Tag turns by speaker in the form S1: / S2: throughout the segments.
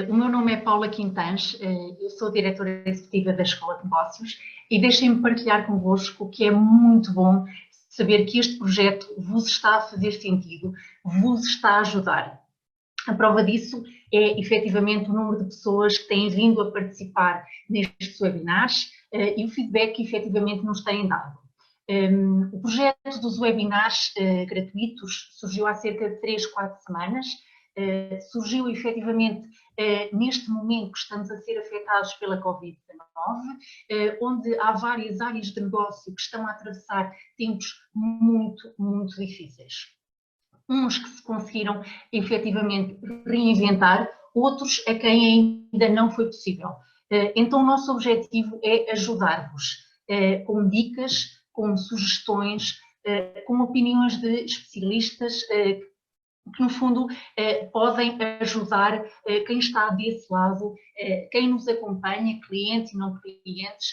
S1: O meu nome é Paula Quintãs, eu sou diretora executiva da Escola de Negócios e deixem-me partilhar convosco que é muito bom saber que este projeto vos está a fazer sentido, vos está a ajudar. A prova disso é, efetivamente, o número de pessoas que têm vindo a participar nestes webinars e o feedback que, efetivamente, nos têm dado. O projeto dos webinars gratuitos surgiu há cerca de 3, 4 semanas. Surgiu, efetivamente, neste momento que estamos a ser afetados pela Covid-19, onde há várias áreas de negócio que estão a atravessar tempos muito, muito difíceis. Uns que se conseguiram efetivamente reinventar, outros a quem ainda não foi possível. Então o nosso objetivo é ajudar-vos com dicas, com sugestões, com opiniões de especialistas que no fundo podem ajudar quem está desse lado, quem nos acompanha, clientes e não clientes.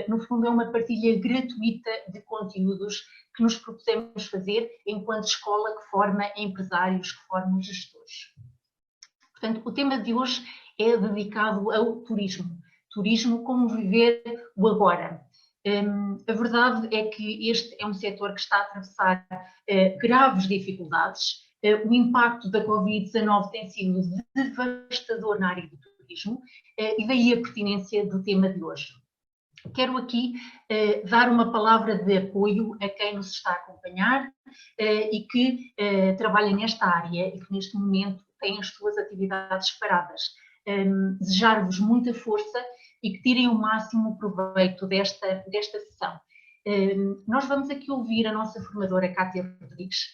S1: No fundo é uma partilha gratuita de conteúdos que nos propusemos fazer enquanto escola que forma empresários, que forma gestores. Portanto, o tema de hoje é dedicado ao turismo. Turismo, como viver o agora. A verdade é que este é um setor que está a atravessar graves dificuldades. O impacto da Covid-19 tem sido devastador na área do turismo e daí a pertinência do tema de hoje. Quero aqui dar uma palavra de apoio a quem nos está a acompanhar e que trabalha nesta área e que neste momento tem as suas atividades paradas. Desejar-vos muita força e que tirem o máximo proveito desta sessão. Nós vamos aqui ouvir a nossa formadora Cátia Rodrigues,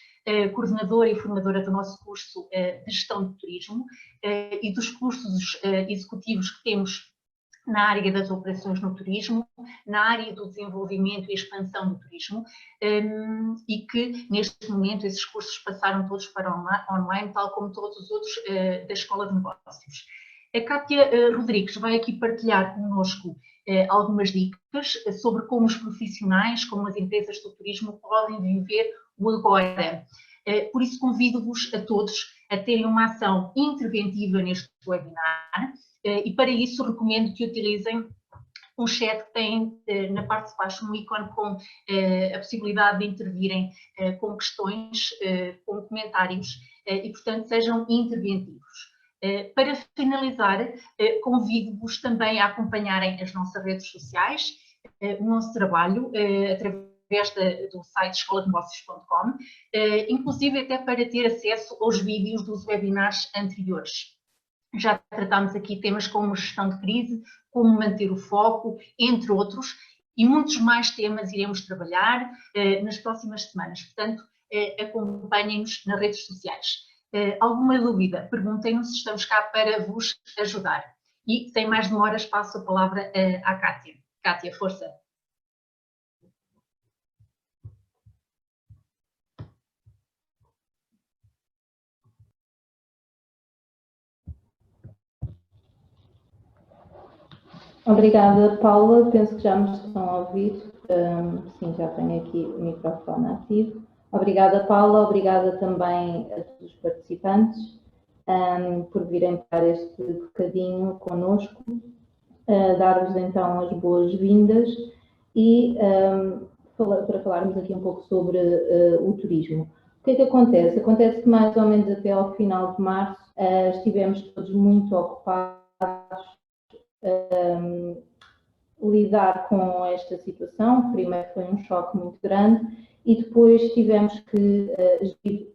S1: coordenadora e formadora do nosso curso de Gestão de Turismo e dos cursos executivos que temos na área das operações no turismo, na área do desenvolvimento e expansão do turismo, e que neste momento esses cursos passaram todos para online, tal como todos os outros da Escola de Negócios. A Cátia Rodrigues vai aqui partilhar connosco algumas dicas sobre como os profissionais, como as empresas do turismo podem viver o agora. Por isso convido-vos a todos a terem uma ação interventiva neste webinar e para isso recomendo que utilizem um chat que tem na parte de baixo um ícone com a possibilidade de intervirem com questões, com comentários e portanto sejam interventivos. Para finalizar, convido-vos também a acompanharem as nossas redes sociais, o nosso trabalho através do site escoladnegócios.com, inclusive até para ter acesso aos vídeos dos webinars anteriores. Já tratámos aqui temas como gestão de crise, como manter o foco, entre outros, e muitos mais temas iremos trabalhar nas próximas semanas. Portanto, acompanhem-nos nas redes sociais. Alguma dúvida? Perguntem-nos, estamos cá para vos ajudar. E, sem mais demoras, passo a palavra à Cátia. Cátia, força!
S2: Obrigada, Paula. Penso que já me estão a ouvir. Sim, já tenho aqui o microfone ativo. Obrigada, Paula. Obrigada também a todos os participantes por virem para este bocadinho connosco. Dar-vos então as boas-vindas e para falarmos aqui um pouco sobre o turismo. O que é que acontece? Acontece que mais ou menos até ao final de março estivemos todos muito ocupados lidar com esta situação. Primeiro foi um choque muito grande e depois tivemos que gerir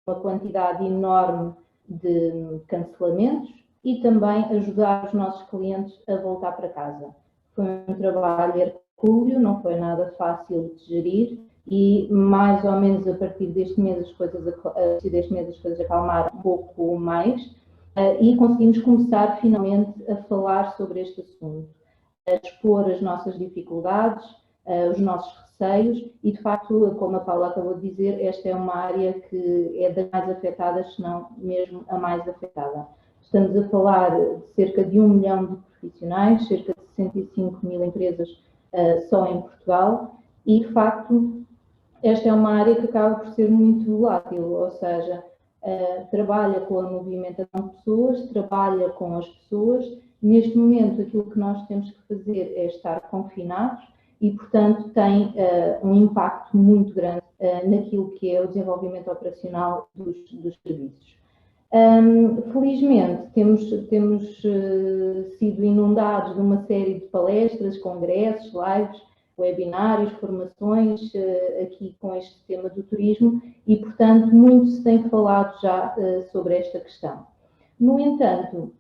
S2: uma quantidade enorme de cancelamentos e também ajudar os nossos clientes a voltar para casa. Foi um trabalho hercúleo, não foi nada fácil de gerir e mais ou menos a partir deste mês as coisas acalmaram um pouco mais e conseguimos começar finalmente a falar sobre este assunto, a expor as nossas dificuldades, os nossos receios e, de facto, como a Paula acabou de dizer, esta é uma área que é das mais afetadas, se não mesmo a mais afetada. Estamos a falar de cerca de 1 milhão de profissionais, cerca de 65 mil empresas só em Portugal e, de facto, esta é uma área que acaba por ser muito volátil, ou seja, trabalha com a movimentação de pessoas, trabalha com as pessoas. Neste momento, aquilo que nós temos que fazer é estar confinados e, portanto, tem um impacto muito grande naquilo que é o desenvolvimento operacional dos serviços. Felizmente, temos sido inundados de uma série de palestras, congressos, lives, webinários, formações aqui com este tema do turismo e, portanto, muito se tem falado já sobre esta questão. No entanto,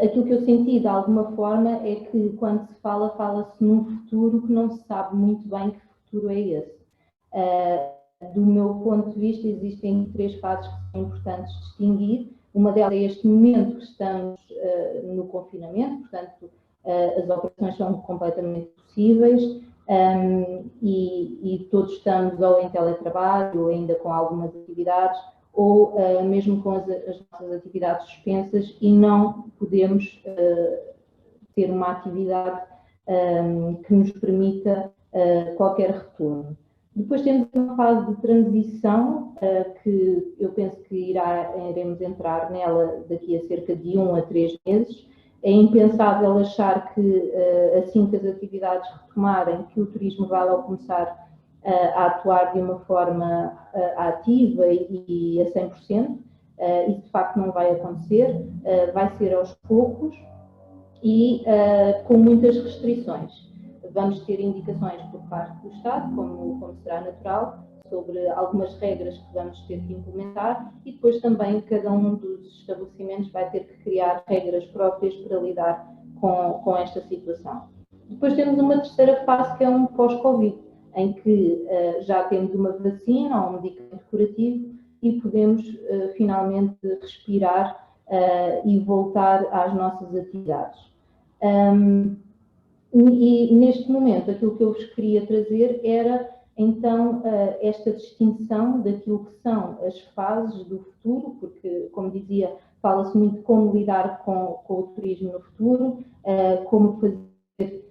S2: aquilo que eu senti de alguma forma é que quando se fala, fala-se num futuro que não se sabe muito bem que futuro é esse. Do meu ponto de vista, existem 3 fases que são importantes distinguir. Uma delas é este momento que estamos no confinamento, portanto, as operações são completamente possíveis e todos estamos ou em teletrabalho, ou ainda com algumas atividades, ou mesmo com as nossas atividades suspensas e não podemos ter uma atividade que nos permita qualquer retorno. Depois temos uma fase de transição, que eu penso que iremos entrar nela daqui a cerca de 1 a 3 meses. É impensável achar que, assim que as atividades retomarem, que o turismo vai logo começar a atuar de uma forma ativa e a 100%. Isso, de facto, não vai acontecer. Vai ser aos poucos e com muitas restrições. Vamos ter indicações por parte do Estado, como será natural, sobre algumas regras que vamos ter que implementar e depois também cada um dos estabelecimentos vai ter que criar regras próprias para lidar com esta situação. Depois temos uma terceira fase que é um pós-Covid, em que já temos uma vacina ou um medicamento curativo e podemos finalmente respirar e voltar às nossas atividades. E neste momento, aquilo que eu vos queria trazer era, então, esta distinção daquilo que são as fases do futuro, porque, como dizia, fala-se muito de como lidar com o turismo no futuro, como fazer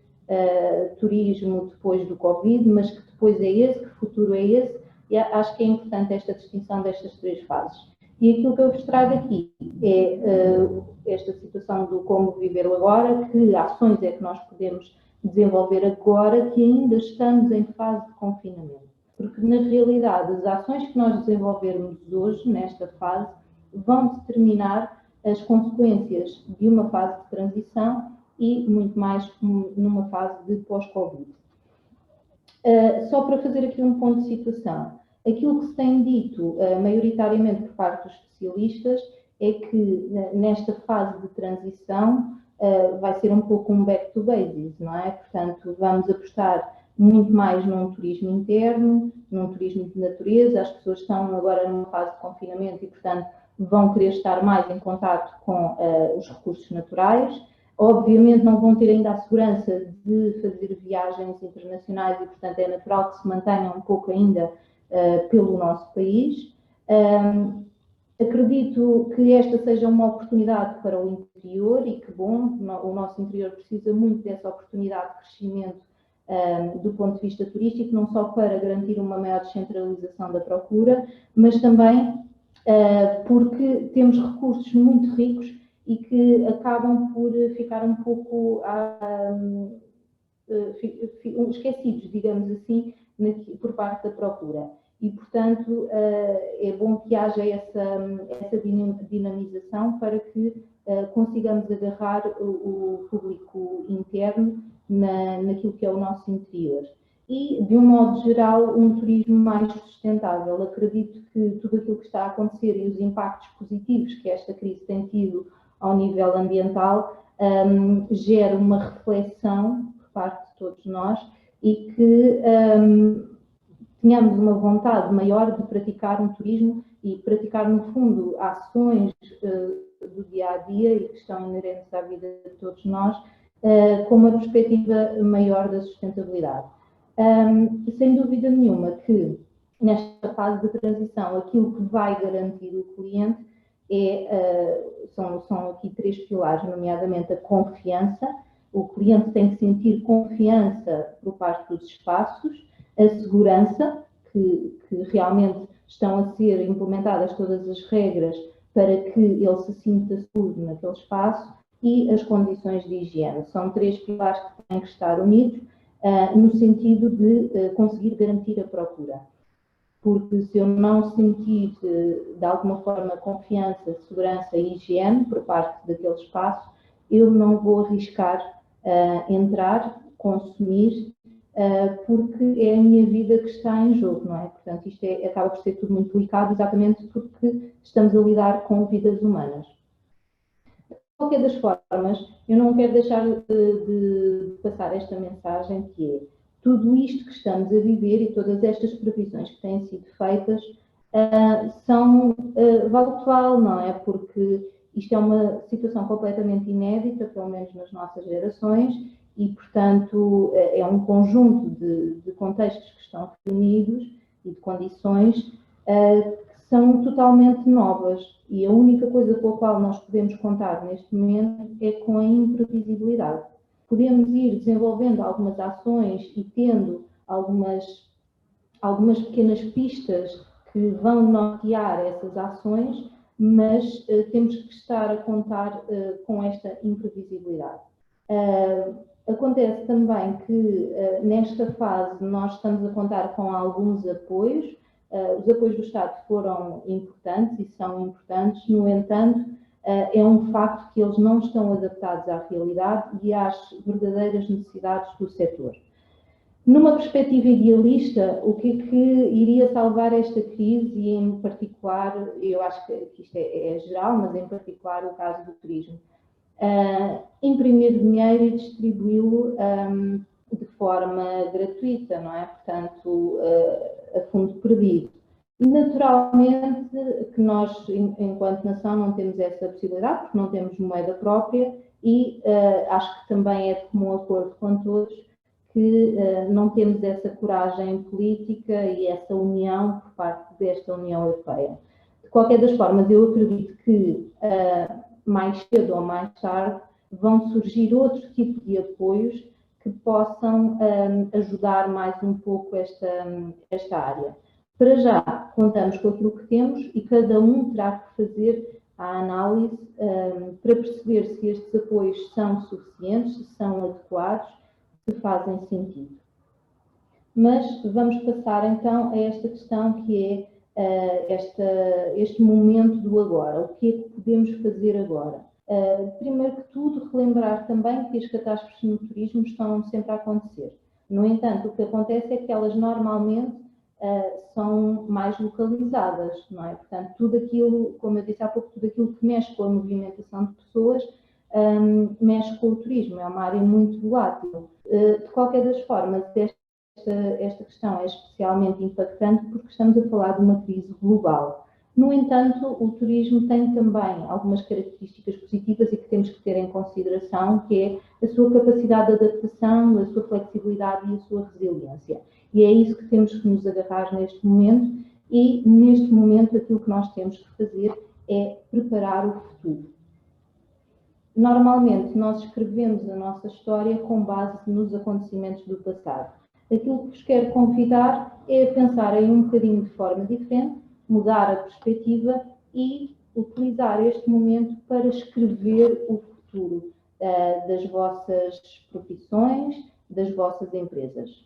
S2: turismo depois do Covid, mas que depois é esse, que futuro é esse, e acho que é importante esta distinção destas 3 fases. E aquilo que eu vos trago aqui é esta situação do como viver agora, que ações é que nós podemos desenvolver agora que ainda estamos em fase de confinamento. Porque, na realidade, as ações que nós desenvolvermos hoje, nesta fase, vão determinar as consequências de uma fase de transição e muito mais numa fase de pós-Covid. Só para fazer aqui um ponto de situação. Aquilo que se tem dito maioritariamente por parte dos especialistas é que nesta fase de transição vai ser um pouco um back to basics, não é? Portanto, vamos apostar muito mais num turismo interno, num turismo de natureza. As pessoas estão agora numa fase de confinamento e, portanto, vão querer estar mais em contato com os recursos naturais. Obviamente não vão ter ainda a segurança de fazer viagens internacionais e, portanto, é natural que se mantenham um pouco ainda pelo nosso país. Acredito que esta seja uma oportunidade para o interior e que bom, o nosso interior precisa muito dessa oportunidade de crescimento do ponto de vista turístico, não só para garantir uma maior descentralização da procura, mas também porque temos recursos muito ricos e que acabam por ficar um pouco esquecidos, digamos assim, por parte da procura. E, portanto, é bom que haja essa dinamização para que consigamos agarrar o público interno naquilo que é o nosso interior. E, de um modo geral, um turismo mais sustentável. Acredito que tudo aquilo que está a acontecer e os impactos positivos que esta crise tem tido ao nível ambiental gera uma reflexão por parte de todos nós e que tenhamos uma vontade maior de praticar um turismo e praticar, no fundo, ações do dia-a-dia e que estão inerentes à vida de todos nós, com uma perspectiva maior da sustentabilidade. Sem dúvida nenhuma que, nesta fase de transição, aquilo que vai garantir o cliente são aqui 3 pilares, nomeadamente a confiança. O cliente tem que sentir confiança por parte dos espaços, a segurança, que realmente estão a ser implementadas todas as regras para que ele se sinta seguro naquele espaço e as condições de higiene. São 3 pilares que têm que estar unidos no sentido de conseguir garantir a procura. Porque se eu não sentir de alguma forma confiança, segurança e higiene por parte daquele espaço, eu não vou arriscar entrar, consumir, porque é a minha vida que está em jogo, não é? Portanto, isto acaba por ser tudo muito delicado, exatamente porque estamos a lidar com vidas humanas. De qualquer das formas, eu não quero deixar de passar esta mensagem, que é tudo isto que estamos a viver e todas estas previsões que têm sido feitas são valtual, não é? Porque isto é uma situação completamente inédita, pelo menos nas nossas gerações, e, portanto, é um conjunto de contextos que estão reunidos e de condições que são totalmente novas. E a única coisa com a qual nós podemos contar neste momento é com a imprevisibilidade. Podemos ir desenvolvendo algumas ações e tendo algumas pequenas pistas que vão nortear essas ações, mas temos que estar a contar com esta imprevisibilidade. Acontece também que nesta fase nós estamos a contar com alguns apoios. Os apoios do Estado foram importantes e são importantes, no entanto, é um facto que eles não estão adaptados à realidade e às verdadeiras necessidades do setor. Numa perspectiva idealista, o que é que iria salvar esta crise e, em particular, eu acho que isto é geral, mas em particular o caso do turismo? Imprimir dinheiro e distribuí-lo de forma gratuita, não é? Portanto, a fundo perdido. Naturalmente que nós, enquanto nação, não temos essa possibilidade, porque não temos moeda própria e acho que também é de comum acordo com todos que não temos essa coragem política e essa união por parte desta União Europeia. De qualquer das formas, eu acredito que mais cedo ou mais tarde vão surgir outro tipo de apoios que possam ajudar mais um pouco esta área. Para já, contamos com aquilo que temos e cada um terá que fazer a análise para perceber se estes apoios são suficientes, se são adequados, se fazem sentido. Mas vamos passar então a esta questão que é este momento do agora. O que é que podemos fazer agora? Primeiro que tudo, relembrar também que as catástrofes no turismo estão sempre a acontecer. No entanto, o que acontece é que elas normalmente são mais localizadas, não é? Portanto, tudo aquilo, como eu disse há pouco, tudo aquilo que mexe com a movimentação de pessoas mexe com o turismo, é uma área muito volátil. De qualquer das formas, esta questão é especialmente impactante porque estamos a falar de uma crise global. No entanto, o turismo tem também algumas características positivas e que temos que ter em consideração, que é a sua capacidade de adaptação, a sua flexibilidade e a sua resiliência. E é isso que temos que nos agarrar neste momento e, neste momento, aquilo que nós temos que fazer é preparar o futuro. Normalmente, nós escrevemos a nossa história com base nos acontecimentos do passado. Aquilo que vos quero convidar é a pensarem um bocadinho de forma diferente, mudar a perspectiva e utilizar este momento para escrever o futuro das vossas profissões, das vossas empresas.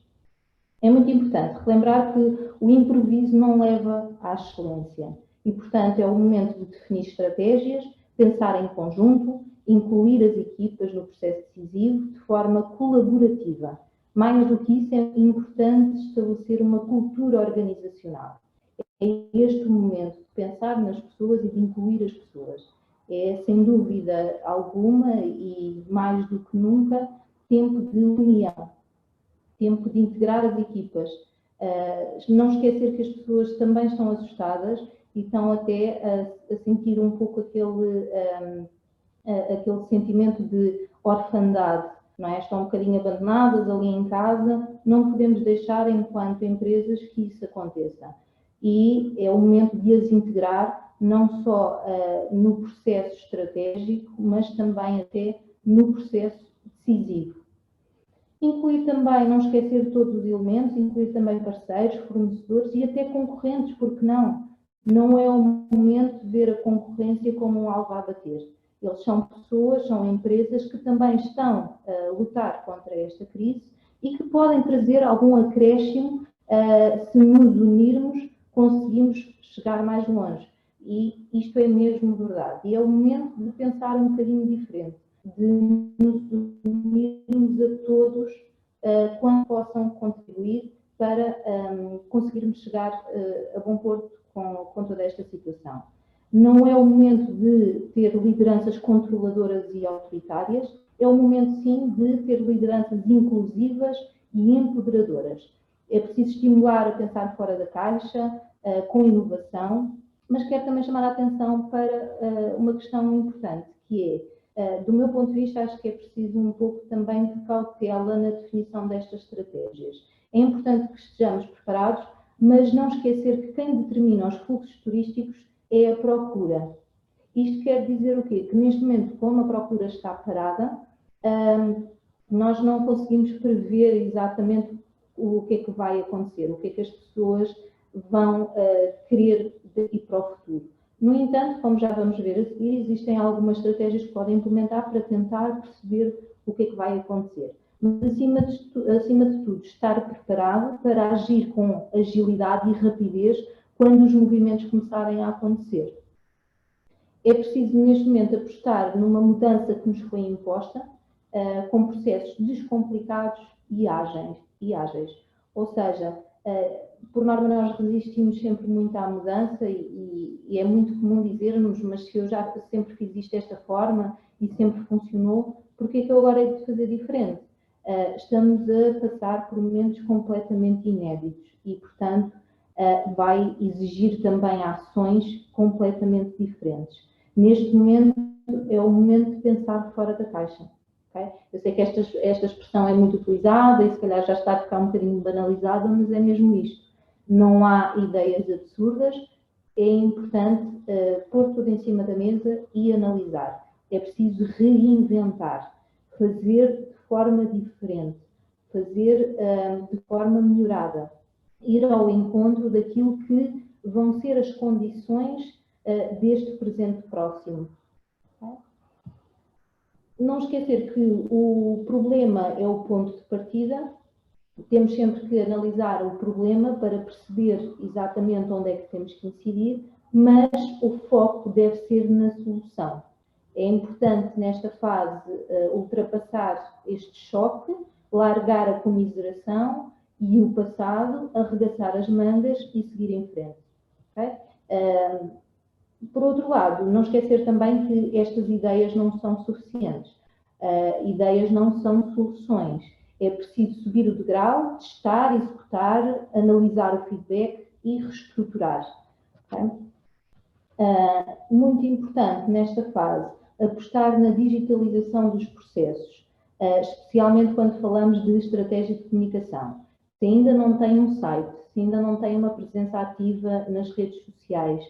S2: É muito importante relembrar que o improviso não leva à excelência e, portanto, é o momento de definir estratégias, pensar em conjunto, incluir as equipas no processo decisivo de forma colaborativa. Mais do que isso, é importante estabelecer uma cultura organizacional. É este o momento de pensar nas pessoas e de incluir as pessoas. É, sem dúvida alguma, e mais do que nunca, tempo de união, tempo de integrar as equipas. Não esquecer que as pessoas também estão assustadas e estão até a sentir um pouco aquele sentimento de orfandade, não é? Estão um bocadinho abandonadas ali em casa, não podemos deixar, enquanto empresas, que isso aconteça. E é o momento de as integrar, não só no processo estratégico, mas também até no processo decisivo. Incluir também, não esquecer todos os elementos, incluir também parceiros, fornecedores e até concorrentes, porque não? Não é o momento de ver a concorrência como um alvo a bater. Eles são pessoas, são empresas que também estão a lutar contra esta crise e que podem trazer algum acréscimo se nos unirmos, conseguimos chegar mais longe. E isto é mesmo verdade. E é o momento de pensar um bocadinho diferente, de nos unirmos a todos quando possam contribuir para conseguirmos chegar a bom porto com toda esta situação. Não é o momento de ter lideranças controladoras e autoritárias, é o momento, sim, de ter lideranças inclusivas e empoderadoras. É preciso estimular a pensar fora da caixa, com inovação, mas quero também chamar a atenção para uma questão importante, que é, do meu ponto de vista, acho que é preciso um pouco também de cautela na definição destas estratégias. É importante que estejamos preparados, mas não esquecer que quem determina os fluxos turísticos é a procura. Isto quer dizer o quê? Que neste momento, como a procura está parada, nós não conseguimos prever exatamente o que é que vai acontecer, o que é que as pessoas vão querer daqui para o futuro. No entanto, como já vamos ver a seguir, existem algumas estratégias que podem implementar para tentar perceber o que é que vai acontecer. Mas, acima de tudo, estar preparado para agir com agilidade e rapidez quando os movimentos começarem a acontecer. É preciso, neste momento, apostar numa mudança que nos foi imposta, com processos descomplicados e ágeis. Ou seja, por norma nós resistimos sempre muito à mudança e é muito comum dizermos, mas se eu já sempre fiz isto desta forma e sempre funcionou, por que é que eu agora hei de fazer diferente? Estamos a passar por momentos completamente inéditos e, portanto, vai exigir também ações completamente diferentes. Neste momento é o momento de pensar fora da caixa. Okay? Eu sei que esta expressão é muito utilizada e se calhar já está a ficar um bocadinho banalizada, mas é mesmo isto. Não há ideias absurdas, é importante pôr tudo em cima da mesa e analisar. É preciso reinventar, fazer de forma diferente, fazer de forma melhorada, ir ao encontro daquilo que vão ser as condições deste presente próximo. Não esquecer que o problema é o ponto de partida, temos sempre que analisar o problema para perceber exatamente onde é que temos que incidir, mas o foco deve ser na solução. É importante nesta fase ultrapassar este choque, largar a comiseração e o passado, arregaçar as mangas e seguir em frente. Okay? Por outro lado, não esquecer também que estas ideias não são suficientes. Ideias não são soluções. É preciso subir o degrau, testar, executar, analisar o feedback e reestruturar. Okay? Muito importante nesta fase, apostar na digitalização dos processos, especialmente quando falamos de estratégia de comunicação. Se ainda não tem um site, se ainda não tem uma presença ativa nas redes sociais,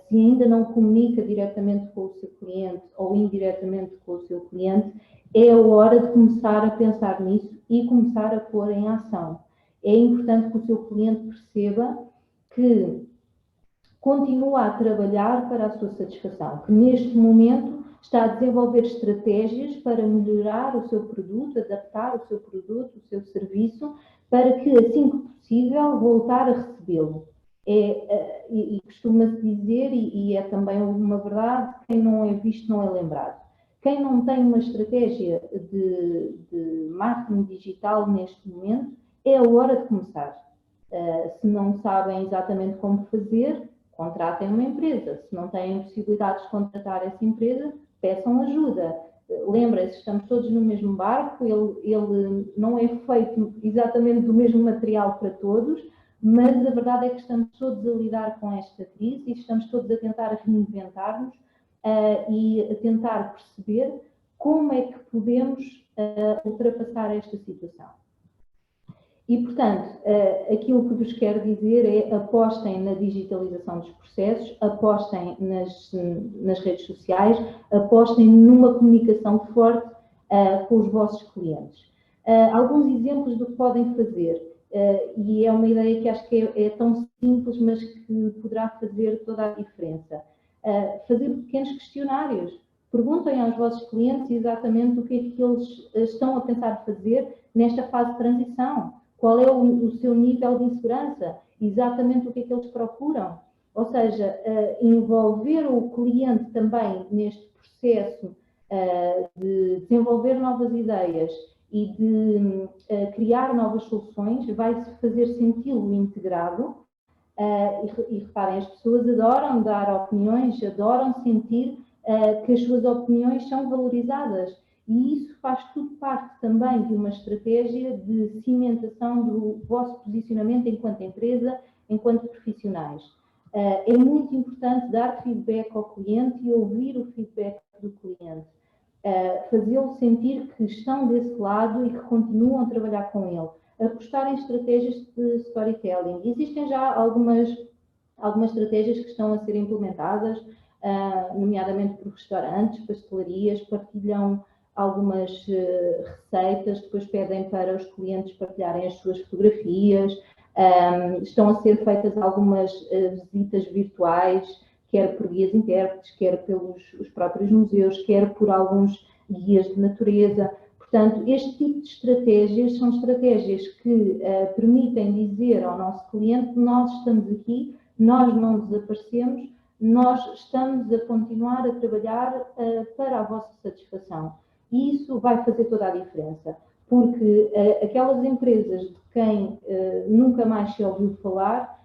S2: se ainda não comunica diretamente com o seu cliente ou indiretamente com o seu cliente, é a hora de começar a pensar nisso e começar a pôr em ação. É importante que o seu cliente perceba que continua a trabalhar para a sua satisfação, que neste momento está a desenvolver estratégias para melhorar o seu produto, adaptar o seu produto, o seu serviço, para que, assim que possível, voltar a recebê-lo. E costuma-se dizer, e é também uma verdade, quem não é visto não é lembrado. Quem não tem uma estratégia de marketing digital neste momento, é a hora de começar. Se não sabem exatamente como fazer, contratem uma empresa. Se não têm possibilidades de contratar essa empresa, peçam ajuda. Lembrem-se, estamos todos no mesmo barco, ele não é feito exatamente do mesmo material para todos, mas a verdade é que estamos todos a lidar com esta crise e estamos todos a tentar reinventar-nos e a tentar perceber como é que podemos ultrapassar esta situação. E, portanto, aquilo que vos quero dizer é apostem na digitalização dos processos, apostem nas redes sociais, apostem numa comunicação forte com os vossos clientes. Alguns exemplos do que podem fazer, e é uma ideia que acho que é tão simples, mas que poderá fazer toda a diferença. Fazer pequenos questionários. Perguntem aos vossos clientes exatamente o que é que eles estão a pensar fazer nesta fase de transição. Qual é o seu nível de insegurança? Exatamente o que é que eles procuram? Ou seja, envolver o cliente também neste processo de desenvolver novas ideias e de criar novas soluções, vai-se fazer senti-lo integrado. E reparem, as pessoas adoram dar opiniões, adoram sentir que as suas opiniões são valorizadas. E isso faz tudo parte também de uma estratégia de cimentação do vosso posicionamento enquanto empresa, enquanto profissionais. É muito importante dar feedback ao cliente e ouvir o feedback do cliente. Fazê-lo sentir que estão desse lado e que continuam a trabalhar com ele. Apostar em estratégias de storytelling. Existem já algumas estratégias que estão a ser implementadas, nomeadamente por restaurantes, pastelarias, partilham algumas receitas, depois pedem para os clientes partilharem as suas fotografias, estão a ser feitas algumas visitas virtuais, quer por guias intérpretes, quer pelos os próprios museus, quer por alguns guias de natureza. Portanto, este tipo de estratégias são estratégias que permitem dizer ao nosso cliente: nós estamos aqui, nós não desaparecemos, nós estamos a continuar a trabalhar para a vossa satisfação. E isso vai fazer toda a diferença, porque aquelas empresas de quem nunca mais se ouviu falar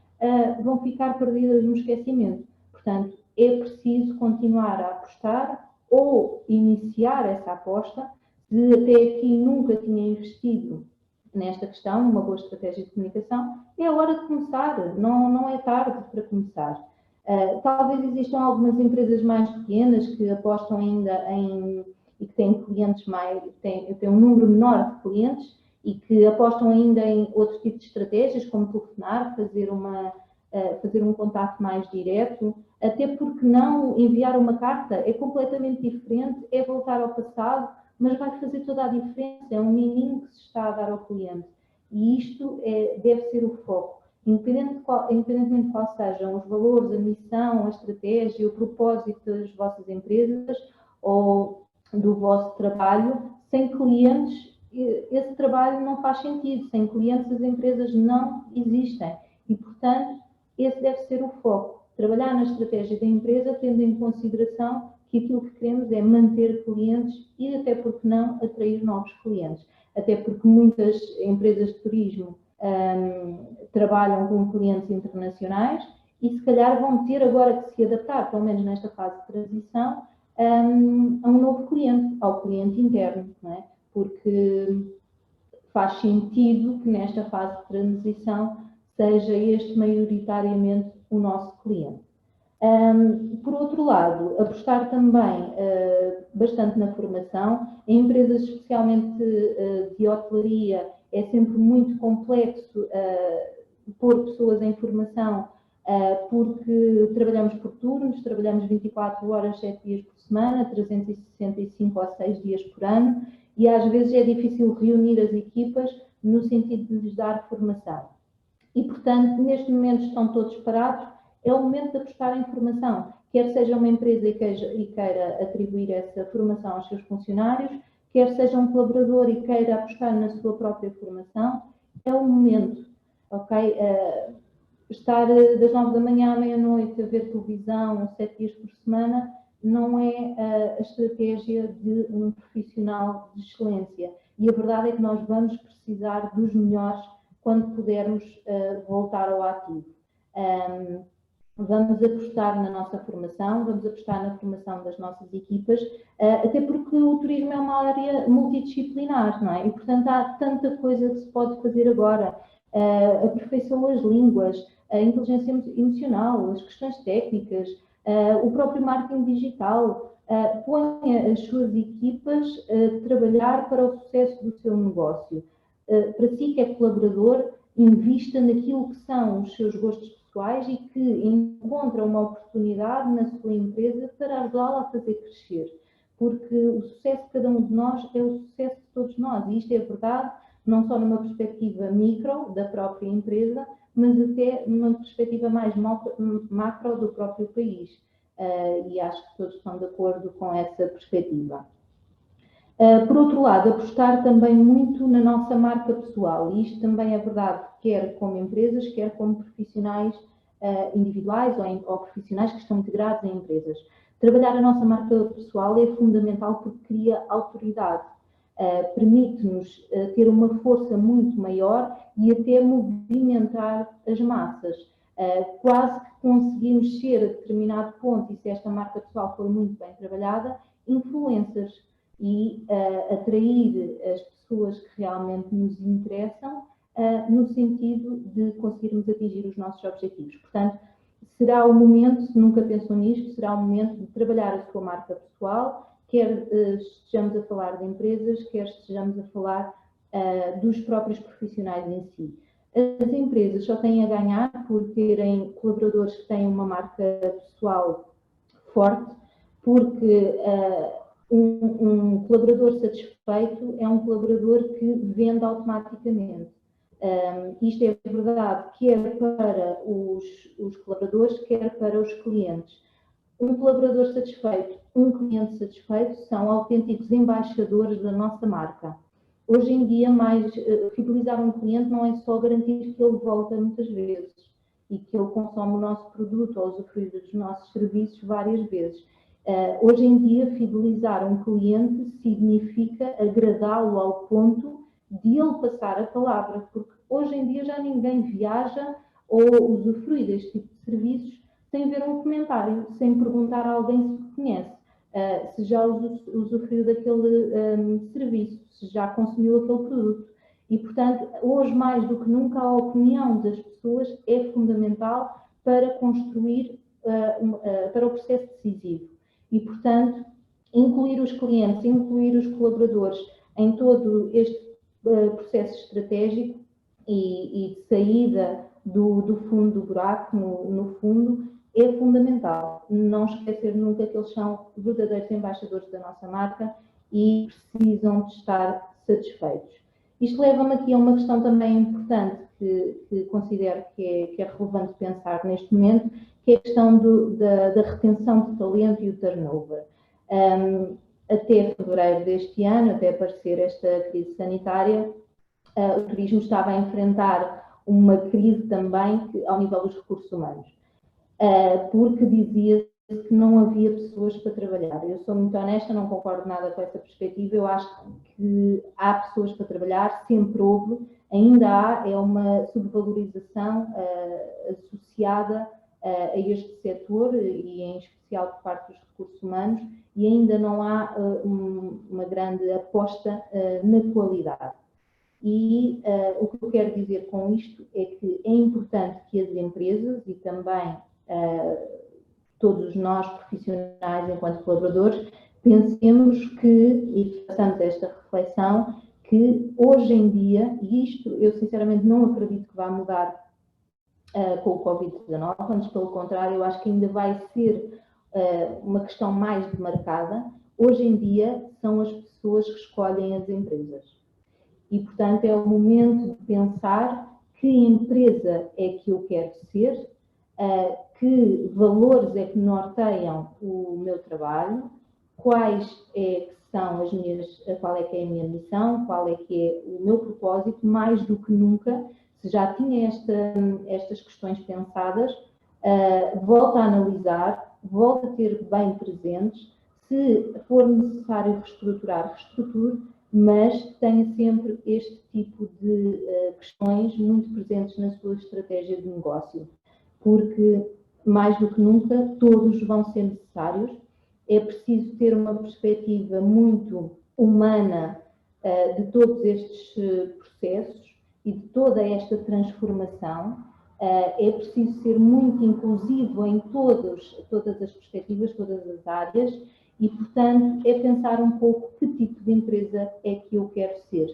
S2: vão ficar perdidas no esquecimento. Portanto, é preciso continuar a apostar ou iniciar essa aposta. Se até aqui nunca tinha investido nesta questão, numa boa estratégia de comunicação, é a hora de começar, não é tarde para começar. Talvez existam algumas empresas mais pequenas que apostam ainda e que têm clientes têm um número menor de clientes e que apostam ainda em outro tipo de estratégias, como telefonar, fazer um contato mais direto, até porque não enviar uma carta é completamente diferente, é voltar ao passado, mas vai fazer toda a diferença, é um miminho que se está a dar ao cliente. E isto deve ser o foco. Independentemente de quais sejam os valores, a missão, a estratégia, o propósito das vossas empresas ou do vosso trabalho, sem clientes, esse trabalho não faz sentido. Sem clientes, as empresas não existem. E, portanto, esse deve ser o foco. Trabalhar na estratégia da empresa, tendo em consideração que aquilo que queremos é manter clientes e, até porque não, atrair novos clientes. Até porque muitas empresas de turismo trabalham com clientes internacionais e, se calhar, vão ter agora que se adaptar, pelo menos nesta fase de transição, a um novo cliente, ao cliente interno, não é? Porque faz sentido que nesta fase de transição seja este maioritariamente o nosso cliente. Por outro lado, apostar também bastante na formação. Em empresas especialmente de hotelaria é sempre muito complexo pôr pessoas em formação porque trabalhamos por turnos, trabalhamos 24 horas, 7 dias por semana, 365 ou 6 dias por ano e às vezes é difícil reunir as equipas no sentido de lhes dar formação. E, portanto, neste momento estão todos parados. É o momento de apostar em formação, quer seja uma empresa e queira atribuir essa formação aos seus funcionários, quer seja um colaborador e queira apostar na sua própria formação, é o momento, ok? Estar das 9 da manhã à meia-noite a ver televisão 7 dias por semana não é a estratégia de um profissional de excelência. E a verdade é que nós vamos precisar dos melhores quando pudermos voltar ao ativo. Vamos apostar na nossa formação, vamos apostar na formação das nossas equipas, até porque o turismo é uma área multidisciplinar, não é? E, portanto, há tanta coisa que se pode fazer agora. Aperfeiçoam as línguas, a inteligência emocional, as questões técnicas, o próprio marketing digital. Põe as suas equipas a trabalhar para o sucesso do seu negócio. Para si que é colaborador, invista naquilo que são os seus gostos pessoais e que encontra uma oportunidade na sua empresa para ajudá-la a fazer crescer. porque o sucesso de cada um de nós é o sucesso de todos nós, e isto é verdade não só numa perspectiva micro da própria empresa, mas até numa perspectiva mais macro do próprio país. E acho que todos estão de acordo com essa perspectiva. Por outro lado, apostar também muito na nossa marca pessoal, e isto também é verdade, quer como empresas, quer como profissionais individuais ou profissionais que estão integrados em empresas. Trabalhar a nossa marca pessoal é fundamental porque cria autoridade, permite-nos ter uma força muito maior e até movimentar as massas. Quase que conseguimos ser a determinado ponto, e se esta marca pessoal for muito bem trabalhada, influencers, e atrair as pessoas que realmente nos interessam no sentido de conseguirmos atingir os nossos objetivos. Portanto, será o momento, se nunca pensou nisto, será o momento de trabalhar a sua marca pessoal, quer estejamos a falar de empresas, quer estejamos a falar dos próprios profissionais em si. As empresas só têm a ganhar por terem colaboradores que têm uma marca pessoal forte, porque um colaborador satisfeito é um colaborador que vende automaticamente. Isto é verdade quer para os colaboradores, quer para os clientes. Um colaborador satisfeito, um cliente satisfeito são autênticos embaixadores da nossa marca. Hoje em dia, fidelizar um cliente não é só garantir que ele volta muitas vezes e que ele consome o nosso produto ou usufrui dos nossos serviços várias vezes. Hoje em dia, fidelizar um cliente significa agradá-lo ao ponto de ele passar a palavra, porque hoje em dia já ninguém viaja ou usufrui deste tipo de serviços sem ver um comentário, sem perguntar a alguém se conhece, se já usufruiu daquele serviço, se já consumiu aquele produto. E, portanto, hoje mais do que nunca, a opinião das pessoas é fundamental para construir, para o processo decisivo. E, portanto, incluir os clientes, incluir os colaboradores em todo este processo estratégico e de saída do fundo do buraco, no fundo, é fundamental. Não esquecer nunca que eles são verdadeiros embaixadores da nossa marca e precisam de estar satisfeitos. Isto leva-me aqui a uma questão também importante que considero que é relevante pensar neste momento, que é a questão da retenção de talento e o turnover. Até fevereiro deste ano, até aparecer esta crise sanitária, o turismo estava a enfrentar uma crise também ao nível dos recursos humanos, porque dizia-se que não havia pessoas para trabalhar. Eu sou muito honesta, não concordo nada com essa perspectiva. Eu acho que há pessoas para trabalhar, sempre houve, ainda há, é uma subvalorização associada a este setor e em especial por parte dos recursos humanos, e ainda não há uma grande aposta na qualidade. E o que eu quero dizer com isto é que é importante que as empresas e também todos nós profissionais enquanto colaboradores pensemos e façamos esta reflexão que hoje em dia, e isto eu sinceramente não acredito que vá mudar com o Covid-19, antes pelo contrário, eu acho que ainda vai ser uma questão mais demarcada. Hoje em dia são as pessoas que escolhem as empresas. E, portanto, é o momento de pensar que empresa é que eu quero ser, que valores é que norteiam o meu trabalho, quais são qual é que é a minha missão, qual é que é o meu propósito, mais do que nunca, se já tinha estas questões pensadas, volta a analisar, volta a ter bem presentes, se for necessário reestruturar, reestruture, mas tenha sempre este tipo de questões muito presentes na sua estratégia de negócio, porque mais do que nunca todos vão ser necessários. É preciso ter uma perspectiva muito humana de todos estes processos e de toda esta transformação. É preciso ser muito inclusivo em todas as perspectivas, todas as áreas, e, portanto, é pensar um pouco que tipo de empresa é que eu quero ser.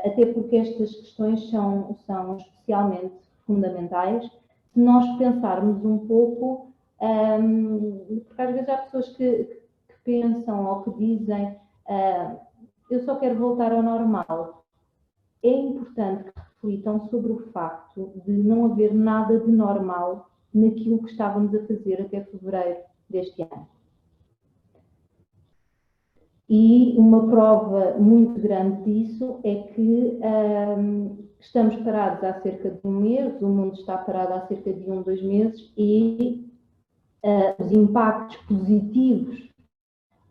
S2: Até porque estas questões são especialmente fundamentais se nós pensarmos um pouco, porque às vezes há pessoas que pensam ou que dizem eu só quero voltar ao normal. É importante que reflitam sobre o facto de não haver nada de normal naquilo que estávamos a fazer até fevereiro deste ano. E uma prova muito grande disso é que estamos parados há cerca de um mês, o mundo está parado há cerca de 2 meses e os impactos positivos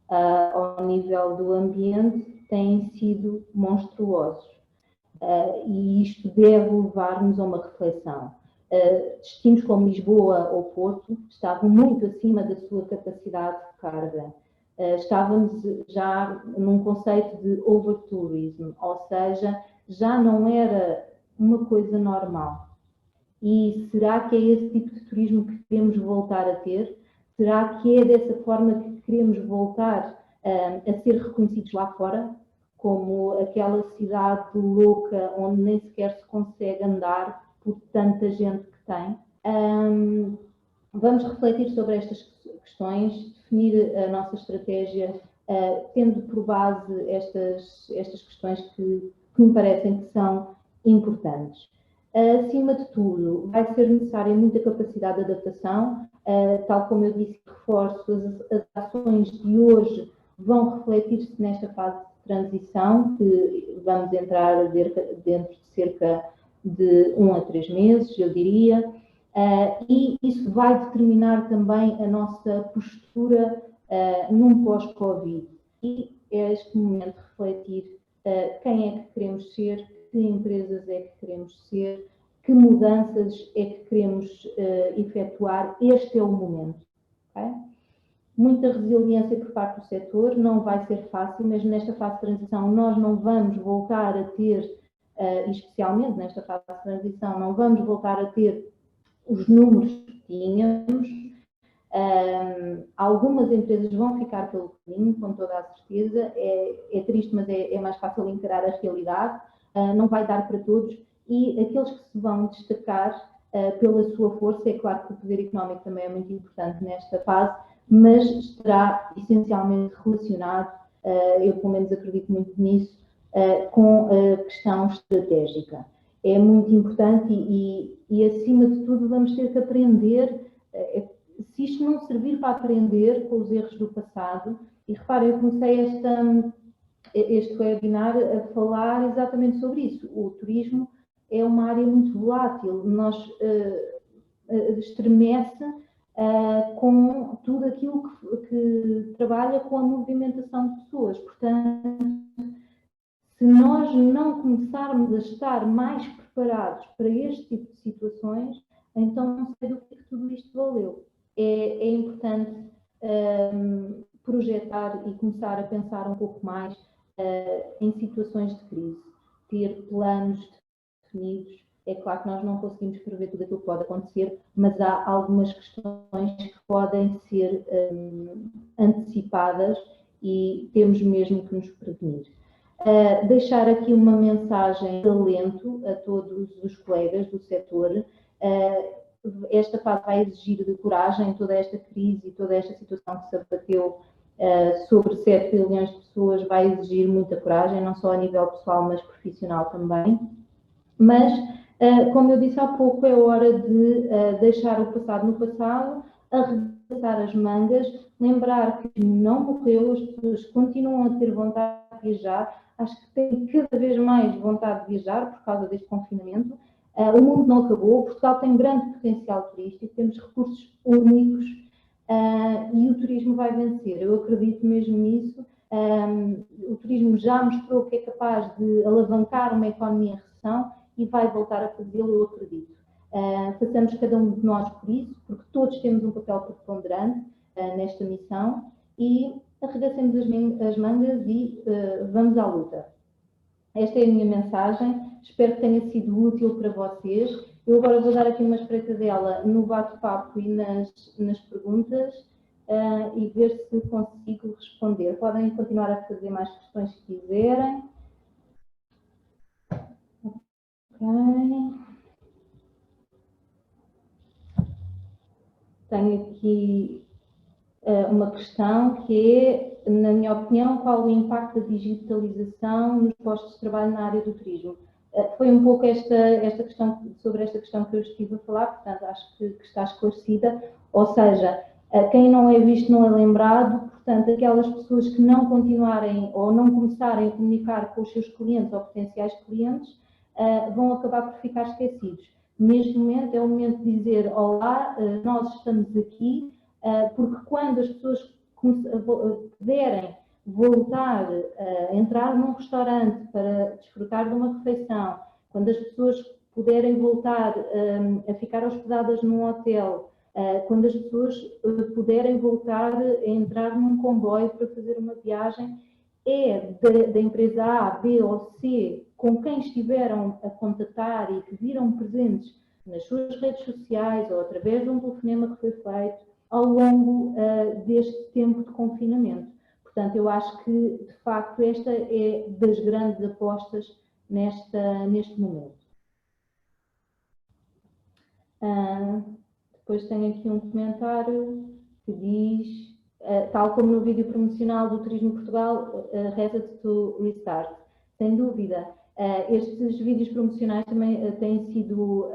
S2: ao nível do ambiente têm sido monstruosos. E isto deve levar-nos a uma reflexão. Destinos como Lisboa ou Porto estavam muito acima da sua capacidade de carga. Estávamos já num conceito de overtourism, ou seja, já não era uma coisa normal. E será que é esse tipo de turismo que queremos voltar a ter? Será que é dessa forma que queremos voltar a ser reconhecidos lá fora? Como aquela cidade louca onde nem sequer se consegue andar por tanta gente que tem? Vamos refletir sobre estas questões, definir a nossa estratégia, tendo por base estas questões que me parecem que são importantes. Acima de tudo, vai ser necessária muita capacidade de adaptação, tal como eu disse, reforço, as ações de hoje vão refletir-se nesta fase de transição, que vamos entrar dentro de cerca de 1 a 3 meses, eu diria, e isso vai determinar também a nossa postura num pós-Covid. E é este momento de refletir quem é que queremos ser, que empresas é que queremos ser, que mudanças é que queremos efetuar. Este é o momento. Okay? Muita resiliência por parte do setor, não vai ser fácil, mas nesta fase de transição nós não vamos voltar a ter, especialmente nesta fase de transição, não vamos voltar a ter os números que tínhamos. Algumas empresas vão ficar pelo caminho, com toda a certeza. É triste, mas é mais fácil encarar a realidade. Não vai dar para todos. E aqueles que se vão destacar pela sua força, é claro que o poder económico também é muito importante nesta fase, mas estará essencialmente relacionado, eu pelo menos acredito muito nisso, com a questão estratégica. É muito importante e acima de tudo vamos ter que aprender, se isto não servir para aprender com os erros do passado, e reparem, eu comecei este webinar a falar exatamente sobre isso. O turismo é uma área muito volátil, estremece com tudo aquilo que trabalha com a movimentação de pessoas. Portanto, se nós não começarmos a estar mais preparados para este tipo de situações, então não sei do que tudo isto valeu. É importante projetar e começar a pensar um pouco mais em situações de crise, ter planos definidos. É claro que nós não conseguimos prever tudo aquilo que pode acontecer, mas há algumas questões que podem ser antecipadas e temos mesmo que nos prevenir. Deixar aqui uma mensagem de alento a todos os colegas do setor. Esta fase vai exigir de coragem, toda esta crise e toda esta situação que se abateu sobre 7 bilhões de pessoas vai exigir muita coragem, não só a nível pessoal, mas profissional também. Mas, como eu disse há pouco, é hora de deixar o passado no passado, arregaçar as mangas, lembrar que não morreu, as pessoas continuam a ter vontade de viajar, acho que têm cada vez mais vontade de viajar por causa deste confinamento. O mundo não acabou, Portugal tem um grande potencial turístico, temos recursos únicos e o turismo vai vencer. Eu acredito mesmo nisso. O turismo já mostrou que é capaz de alavancar uma economia em recessão e vai voltar a fazê-lo, eu acredito. Façamos cada um de nós por isso, porque todos temos um papel preponderante nesta missão e arregacemos as mangas e vamos à luta. Esta é a minha mensagem, espero que tenha sido útil para vocês. Eu agora vou dar aqui uma espreitadela no bate-papo e nas perguntas e ver se consigo responder. Podem continuar a fazer mais questões se quiserem. Ok. Tenho aqui uma questão que é, na minha opinião, qual o impacto da digitalização nos postos de trabalho na área do turismo. Foi um pouco sobre esta questão que eu estive a falar, portanto, acho que está esclarecida, ou seja, quem não é visto não é lembrado, portanto, aquelas pessoas que não continuarem ou não começarem a comunicar com os seus clientes ou potenciais clientes vão acabar por ficar esquecidos. Neste momento é o momento de dizer: olá, nós estamos aqui, porque quando as pessoas puderem voltar a entrar num restaurante para desfrutar de uma refeição, quando as pessoas puderem voltar a ficar hospedadas num hotel, quando as pessoas puderem voltar a entrar num comboio para fazer uma viagem, é da empresa A, B ou C, com quem estiveram a contatar e que viram presentes nas suas redes sociais ou através de um telefonema que foi feito ao longo deste tempo de confinamento. Portanto, eu acho que, de facto, esta é das grandes apostas neste momento. Depois tenho aqui um comentário que diz, tal como no vídeo promocional do Turismo Portugal, Reset to Restart. Sem dúvida, estes vídeos promocionais também têm sido,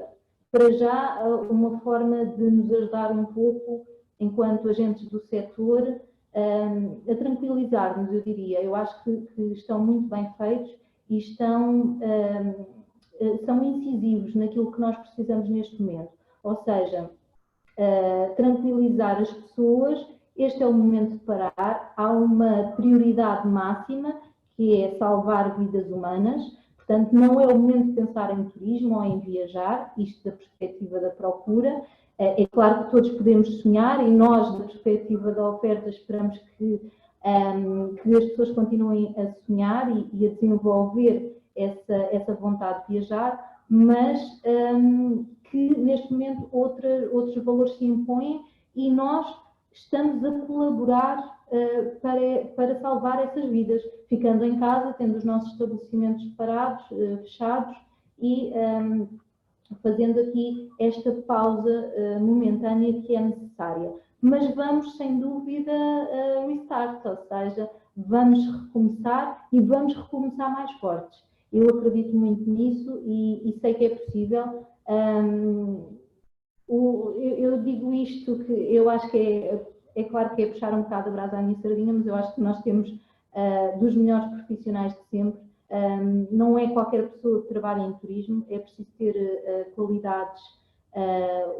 S2: para já, uma forma de nos ajudar um pouco, enquanto agentes do setor, a tranquilizar-nos, eu diria. Eu acho que estão muito bem feitos e são incisivos naquilo que nós precisamos neste momento. Ou seja, tranquilizar as pessoas, este é o momento de parar, há uma prioridade máxima, que é salvar vidas humanas, portanto não é o momento de pensar em turismo ou em viajar, isto da perspectiva da procura. É claro que todos podemos sonhar e nós, da perspectiva da oferta, esperamos que as pessoas continuem a sonhar e a desenvolver essa vontade de viajar, mas que neste momento outros valores se impõem e nós estamos a colaborar para salvar essas vidas, ficando em casa, tendo os nossos estabelecimentos parados, fechados e fazendo aqui esta pausa momentânea que é necessária. Mas vamos, sem dúvida, restart, ou seja, vamos recomeçar e vamos recomeçar mais fortes. Eu acredito muito nisso e sei que é possível. Eu digo isto, que eu acho que é claro que é puxar um bocado a brasa à minha sardinha, mas eu acho que nós temos dos melhores profissionais de sempre. Não é qualquer pessoa que trabalha em turismo, é preciso ter qualidades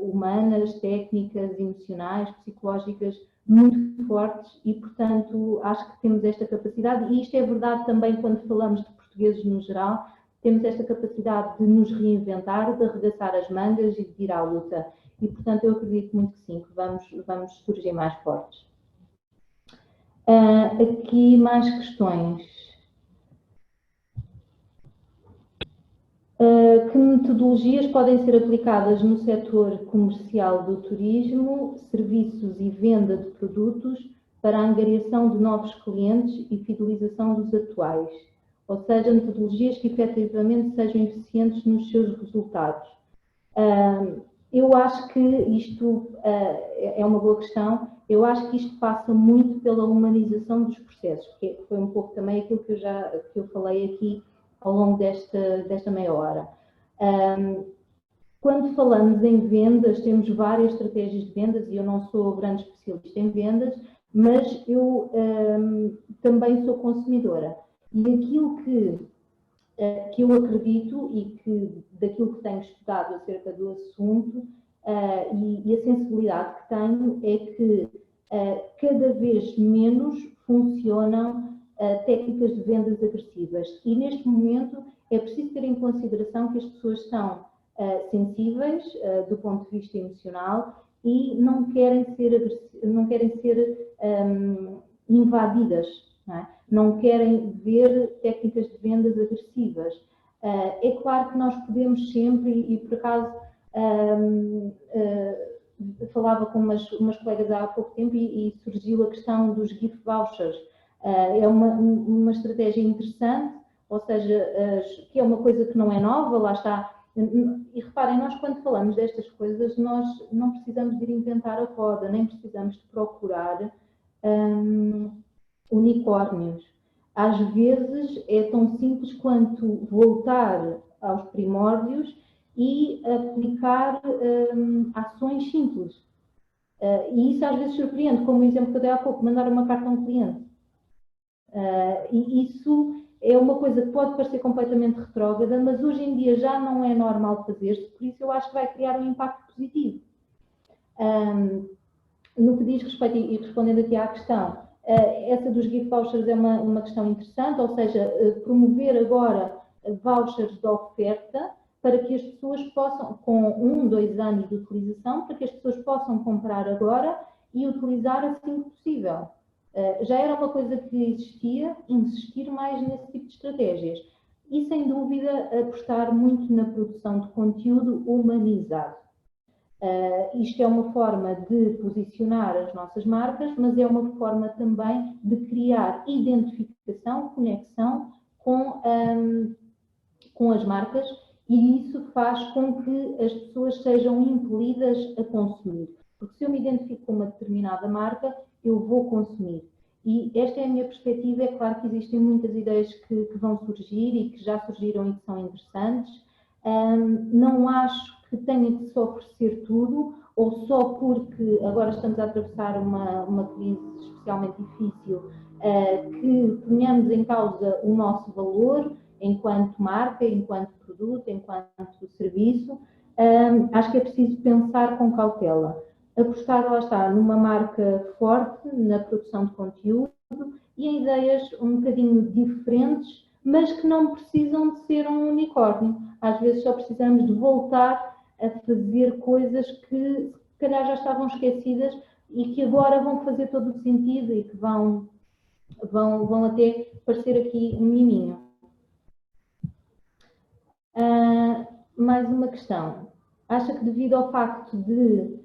S2: humanas, técnicas, emocionais, psicológicas muito fortes e, portanto, acho que temos esta capacidade, e isto é verdade também quando falamos de portugueses no geral, temos esta capacidade de nos reinventar, de arregaçar as mangas e de ir à luta. E, portanto, eu acredito muito que sim, que vamos surgir mais fortes. Aqui mais questões. Que metodologias podem ser aplicadas no setor comercial do turismo, serviços e venda de produtos para a angariação de novos clientes e fidelização dos atuais? Ou seja, metodologias que efetivamente sejam eficientes nos seus resultados. Eu acho que isto é uma boa questão. Eu acho que isto passa muito pela humanização dos processos, que foi um pouco também aquilo que eu falei aqui ao longo desta meia hora. Quando falamos em vendas, temos várias estratégias de vendas e eu não sou grande especialista em vendas, mas eu também sou consumidora. E aquilo que eu acredito e daquilo que tenho estudado acerca do assunto e a sensibilidade que tenho é que cada vez menos funcionam técnicas de vendas agressivas. E neste momento é preciso ter em consideração que as pessoas são sensíveis do ponto de vista emocional e não querem ser invadidas. Não querem ver técnicas de vendas agressivas. É claro que nós podemos sempre, e por acaso falava com umas colegas há pouco tempo e surgiu a questão dos gift vouchers. É uma estratégia interessante, ou seja, que é uma coisa que não é nova, lá está, E reparem, nós quando falamos destas coisas, nós não precisamos de ir inventar a roda, nem precisamos de procurar unicórnios. Às vezes é tão simples quanto voltar aos primórdios e aplicar ações simples. E isso às vezes surpreende, como o exemplo que eu dei há pouco, mandar uma carta a um cliente. E isso é uma coisa que pode parecer completamente retrógrada, mas hoje em dia já não é normal fazer-se, por isso eu acho que vai criar um impacto positivo. No que diz respeito, e respondendo aqui à questão, essa dos gift vouchers é uma questão interessante, ou seja, promover agora vouchers de oferta para que as pessoas possam, com 1, 2 anos de utilização, para que as pessoas possam comprar agora e utilizar assim que possível. Já era uma coisa que existia, insistir mais nesse tipo de estratégias. E, sem dúvida, apostar muito na produção de conteúdo humanizado. Isto é uma forma de posicionar as nossas marcas, mas é uma forma também de criar identificação, conexão com as marcas, e isso faz com que as pessoas sejam impelidas a consumir. Porque se eu me identifico com uma determinada marca, eu vou consumir. E esta é a minha perspectiva. É claro que existem muitas ideias que vão surgir e que já surgiram e que são interessantes. Não acho que tenha que se oferecer tudo, ou só porque agora estamos a atravessar uma crise especialmente difícil, que ponhamos em causa o nosso valor enquanto marca, enquanto produto, enquanto serviço. Acho que é preciso pensar com cautela. Apostar, lá está, numa marca forte na produção de conteúdo e em ideias um bocadinho diferentes, mas que não precisam de ser um unicórnio. Às vezes só precisamos de voltar a fazer coisas que se calhar já estavam esquecidas e que agora vão fazer todo o sentido e que vão até parecer aqui um miminho. Mais uma questão. Acha que devido ao facto de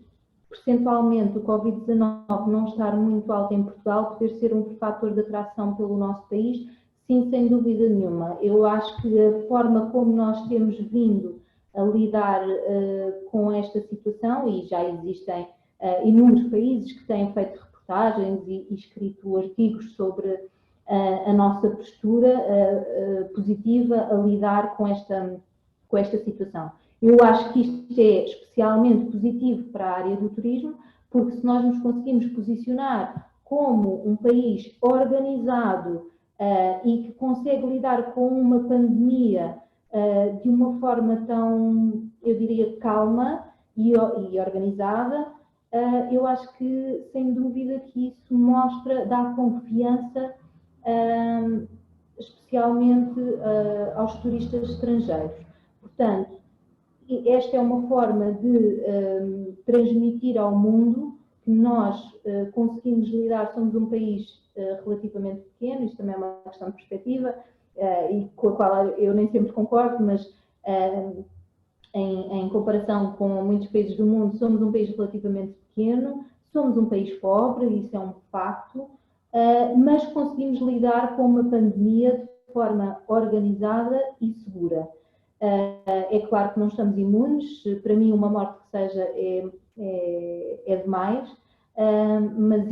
S2: percentualmente o Covid-19 não estar muito alto em Portugal, poder ser um fator de atração pelo nosso país? Sim, sem dúvida nenhuma. Eu acho que a forma como nós temos vindo a lidar com esta situação, e já existem inúmeros países que têm feito reportagens e escrito artigos sobre a nossa postura positiva a lidar com esta situação. Eu acho que isto é especialmente positivo para a área do turismo, porque se nós nos conseguimos posicionar como um país organizado e que consegue lidar com uma pandemia de uma forma tão, eu diria, calma e organizada, eu acho que, sem dúvida, que isso dá confiança, especialmente aos turistas estrangeiros. Portanto, esta é uma forma de transmitir ao mundo que nós conseguimos lidar, somos um país relativamente pequeno, isto também é uma questão de perspectiva, e com a qual eu nem sempre concordo, mas em comparação com muitos países do mundo, somos um país relativamente pequeno, somos um país pobre, isso é um facto, mas conseguimos lidar com uma pandemia de forma organizada e segura. É claro que não estamos imunes, para mim uma morte que seja é demais, mas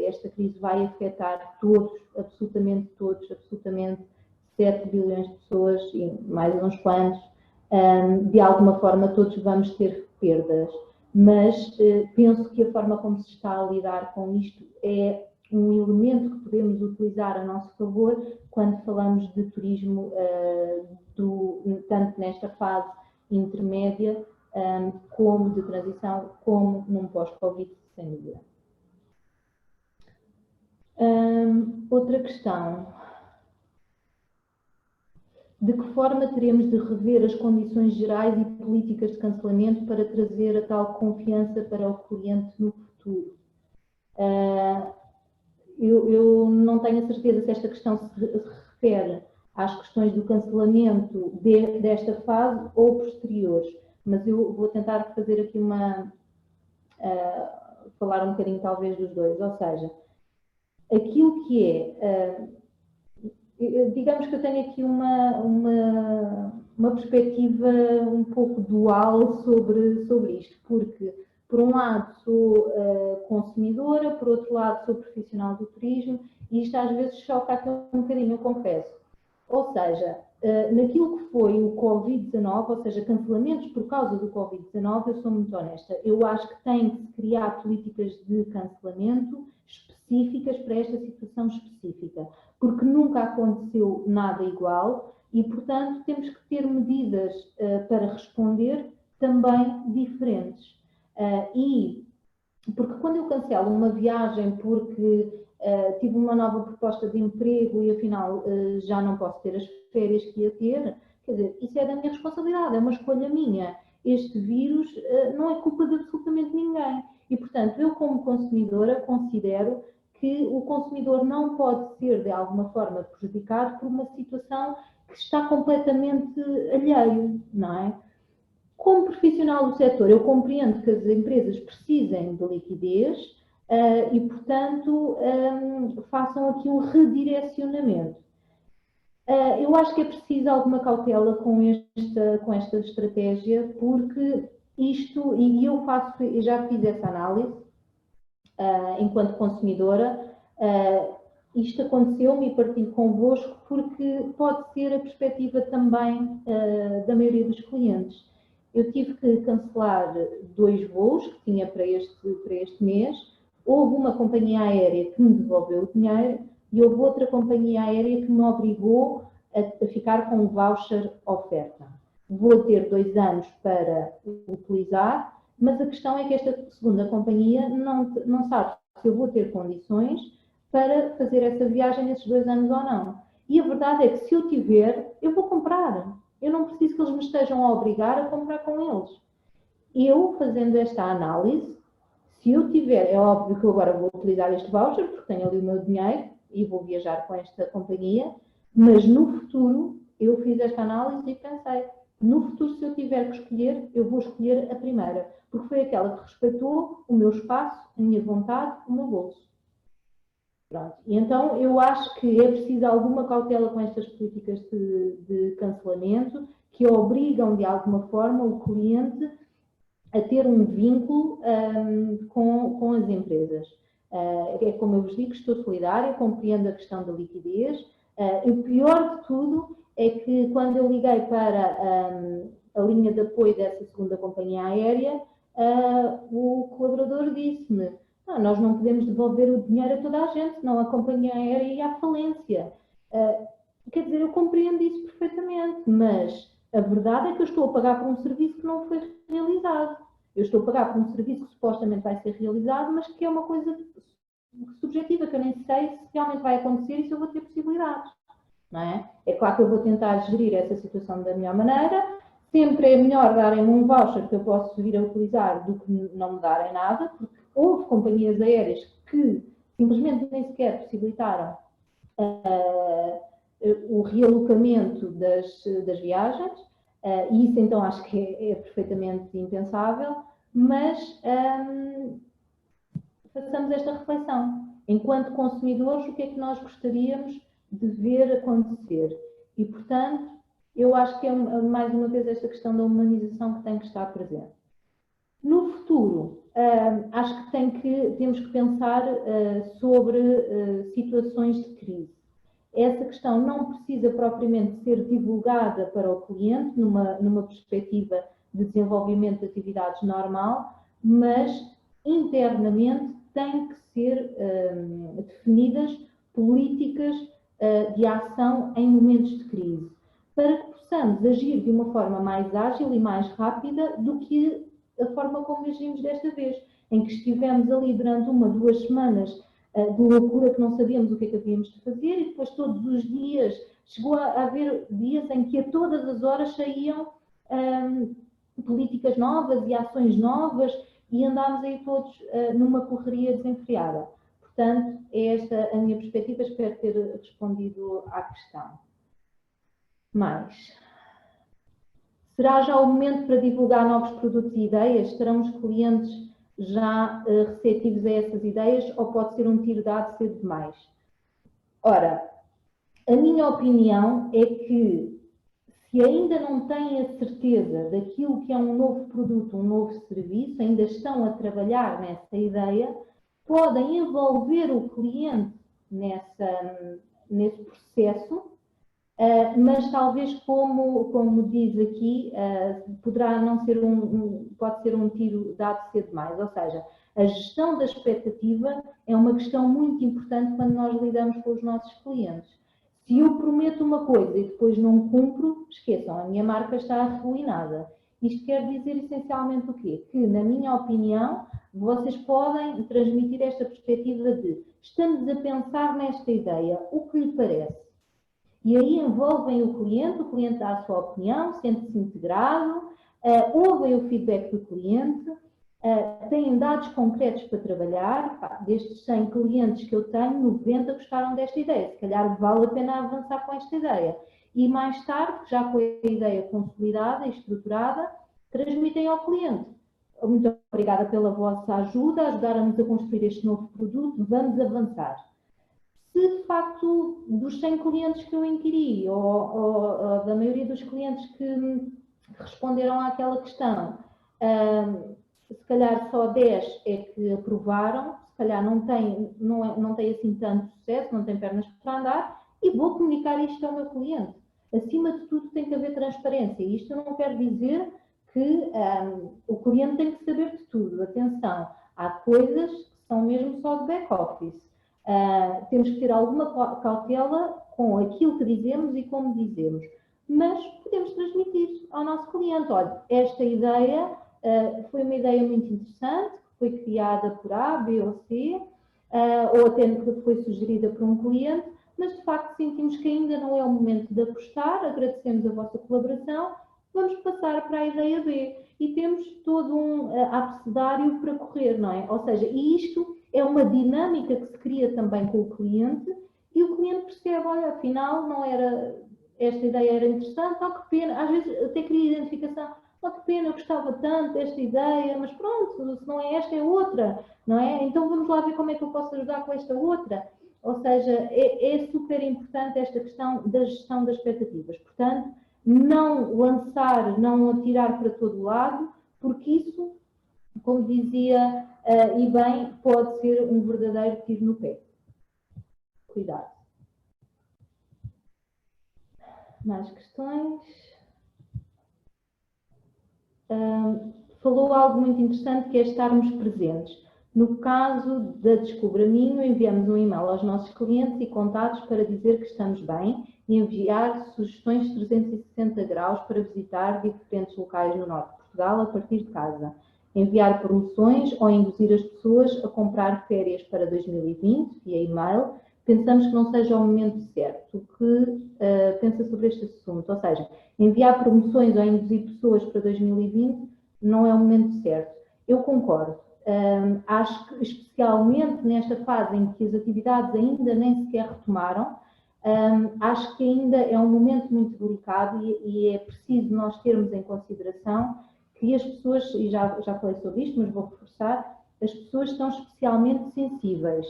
S2: esta crise vai afetar todos, absolutamente 7 bilhões de pessoas e mais uns quantos, de alguma forma todos vamos ter perdas, mas penso que a forma como se está a lidar com isto é um elemento que podemos utilizar a nosso favor quando falamos de turismo, tanto nesta fase intermédia, como de transição, como num pós-Covid, sem dúvida. Outra questão. De que forma teremos de rever as condições gerais e políticas de cancelamento para trazer a tal confiança para o cliente no futuro? Eu não tenho a certeza se esta questão se refere às questões do cancelamento desta fase ou posteriores, mas eu vou tentar fazer aqui falar um bocadinho talvez dos dois, ou seja, aquilo que digamos que eu tenho aqui uma perspectiva um pouco dual sobre isto, porque, por um lado, sou consumidora, por outro lado, sou profissional do turismo, e isto às vezes choca aqui um bocadinho, eu confesso. Ou seja, naquilo que foi o Covid-19, ou seja, cancelamentos por causa do Covid-19, eu sou muito honesta. Eu acho que tem que se criar políticas de cancelamento específicas para esta situação específica, porque nunca aconteceu nada igual e, portanto, temos que ter medidas para responder também diferentes. E porque quando eu cancelo uma viagem porque tive uma nova proposta de emprego e afinal já não posso ter as férias que ia ter, quer dizer, isso é da minha responsabilidade, é uma escolha minha. Este vírus não é culpa de absolutamente ninguém. E, portanto, eu como consumidora considero que o consumidor não pode ser de alguma forma prejudicado por uma situação que está completamente alheio, não é? Como profissional do setor, eu compreendo que as empresas precisem de liquidez e, portanto, façam aqui um redirecionamento. Eu acho que é preciso alguma cautela com esta estratégia, porque isto, e eu já fiz essa análise enquanto consumidora, isto aconteceu-me e partilho convosco porque pode ser a perspectiva também da maioria dos clientes. Eu tive que cancelar 2 voos que tinha para este mês. Houve uma companhia aérea que me devolveu o dinheiro e houve outra companhia aérea que me obrigou a ficar com um voucher oferta. Vou ter 2 anos para utilizar, mas a questão é que esta segunda companhia não sabe se eu vou ter condições para fazer essa viagem nesses 2 anos ou não. E a verdade é que se eu tiver, eu vou comprar. Eu não preciso que eles me estejam a obrigar a comprar com eles. Eu, fazendo esta análise, se eu tiver, é óbvio que eu agora vou utilizar este voucher, porque tenho ali o meu dinheiro e vou viajar com esta companhia, mas no futuro eu fiz esta análise e pensei, no futuro se eu tiver que escolher, eu vou escolher a primeira, porque foi aquela que respeitou o meu espaço, a minha vontade, o meu bolso. Pronto. E então eu acho que é preciso alguma cautela com estas políticas de cancelamento que obrigam de alguma forma o cliente a ter um vínculo com as empresas. É como eu vos digo, estou solidária, compreendo a questão da liquidez. E o pior de tudo é que quando eu liguei para a linha de apoio dessa segunda companhia aérea, o colaborador disse-me: nós não podemos devolver o dinheiro a toda a gente, senão a companhia aérea ia à falência. Quer dizer, eu compreendo isso perfeitamente, mas a verdade é que eu estou a pagar por um serviço que não foi realizado. Eu estou a pagar por um serviço que supostamente vai ser realizado, mas que é uma coisa subjetiva, que eu nem sei se realmente vai acontecer e se eu vou ter possibilidades. Não é? É claro que eu vou tentar gerir essa situação da melhor maneira. Sempre é melhor darem-me um voucher que eu posso vir a utilizar do que não me darem nada, porque houve companhias aéreas que simplesmente nem sequer possibilitaram o realocamento das viagens, e isso então acho que é perfeitamente impensável, mas façamos esta reflexão. Enquanto consumidores, o que é que nós gostaríamos de ver acontecer? E, portanto, eu acho que é mais uma vez esta questão da humanização que tem que estar presente. No futuro, acho que temos que pensar sobre situações de crise. Essa questão não precisa propriamente ser divulgada para o cliente numa perspectiva de desenvolvimento de atividades normal, mas internamente têm que ser definidas políticas de ação em momentos de crise, para que possamos agir de uma forma mais ágil e mais rápida do que a forma como agimos desta vez, em que estivemos ali durante 1, 2 semanas de loucura que não sabíamos o que é que havíamos de fazer e depois todos os dias, chegou a haver dias em que a todas as horas saíam políticas novas e ações novas e andámos aí todos numa correria desenfreada. Portanto, é esta a minha perspectiva, espero ter respondido à questão. Mais. Será já o momento para divulgar novos produtos e ideias? Estarão os clientes já receptivos a essas ideias ou pode ser um tiro dado cedo demais? Ora, a minha opinião é que se que ainda não têm a certeza daquilo que é um novo produto, um novo serviço, ainda estão a trabalhar nessa ideia, podem envolver o cliente nesse processo, mas talvez, como diz aqui, poderá não ser pode ser um tiro dado cedo demais, ou seja, a gestão da expectativa é uma questão muito importante quando nós lidamos com os nossos clientes. Se eu prometo uma coisa e depois não cumpro, esqueçam, a minha marca está arruinada. Isto quer dizer essencialmente o quê? Que, na minha opinião, vocês podem transmitir esta perspectiva de estamos a pensar nesta ideia, o que lhe parece? E aí envolvem o cliente dá a sua opinião, sente-se integrado, ouvem o feedback do cliente, têm dados concretos para trabalhar. Destes 100 clientes que eu tenho, 90 gostaram desta ideia. Se calhar vale a pena avançar com esta ideia. E mais tarde, já com a ideia consolidada e estruturada, transmitem ao cliente. Muito obrigada pela vossa ajuda, ajudaram-nos a construir este novo produto, vamos avançar. Se de facto dos 100 clientes que eu inquiri, ou da maioria dos clientes que responderam àquela questão, se calhar só 10 é que aprovaram, se calhar não tem assim tanto sucesso, não tem pernas para andar, e vou comunicar isto ao meu cliente. Acima de tudo tem que haver transparência, e isto não quer dizer que o cliente tem que saber de tudo. Atenção, há coisas que são mesmo só de back-office. Temos que ter alguma cautela com aquilo que dizemos e como dizemos, mas podemos transmitir ao nosso cliente, olha, esta ideia foi uma ideia muito interessante, que foi criada por A, B ou C, ou até que foi sugerida por um cliente, mas de facto sentimos que ainda não é o momento de apostar, agradecemos a vossa colaboração, vamos passar para a ideia B. E temos todo um abecedário para correr, não é? Ou seja, isto é uma dinâmica que se cria também com o cliente e o cliente percebe, olha, afinal não era, esta ideia era interessante, oh, que pena, às vezes até cria identificação, oh, que pena, eu gostava tanto desta ideia, mas pronto, se não é esta é outra, não é? Então vamos lá ver como é que eu posso ajudar com esta outra. Ou seja, é super importante esta questão da gestão das expectativas. Portanto, não lançar, não atirar para todo lado, porque isso, como dizia e bem, pode ser um verdadeiro tiro no pé. Cuidado. Mais questões? Falou algo muito interessante, que é estarmos presentes. No caso da Descubra-Minho, enviamos um e-mail aos nossos clientes e contatos para dizer que estamos bem e enviar sugestões de 360 graus para visitar diferentes locais no norte de Portugal a partir de casa. Enviar promoções ou induzir as pessoas a comprar férias para 2020 via e-mail. Pensamos que não seja o momento certo. O que pensa sobre este assunto? Ou seja, enviar promoções ou induzir pessoas para 2020 não é o momento certo. Eu concordo. Acho que, especialmente nesta fase em que as atividades ainda nem sequer retomaram, acho que ainda é um momento muito delicado e é preciso nós termos em consideração que as pessoas, e já falei sobre isto, mas vou reforçar, as pessoas estão especialmente sensíveis.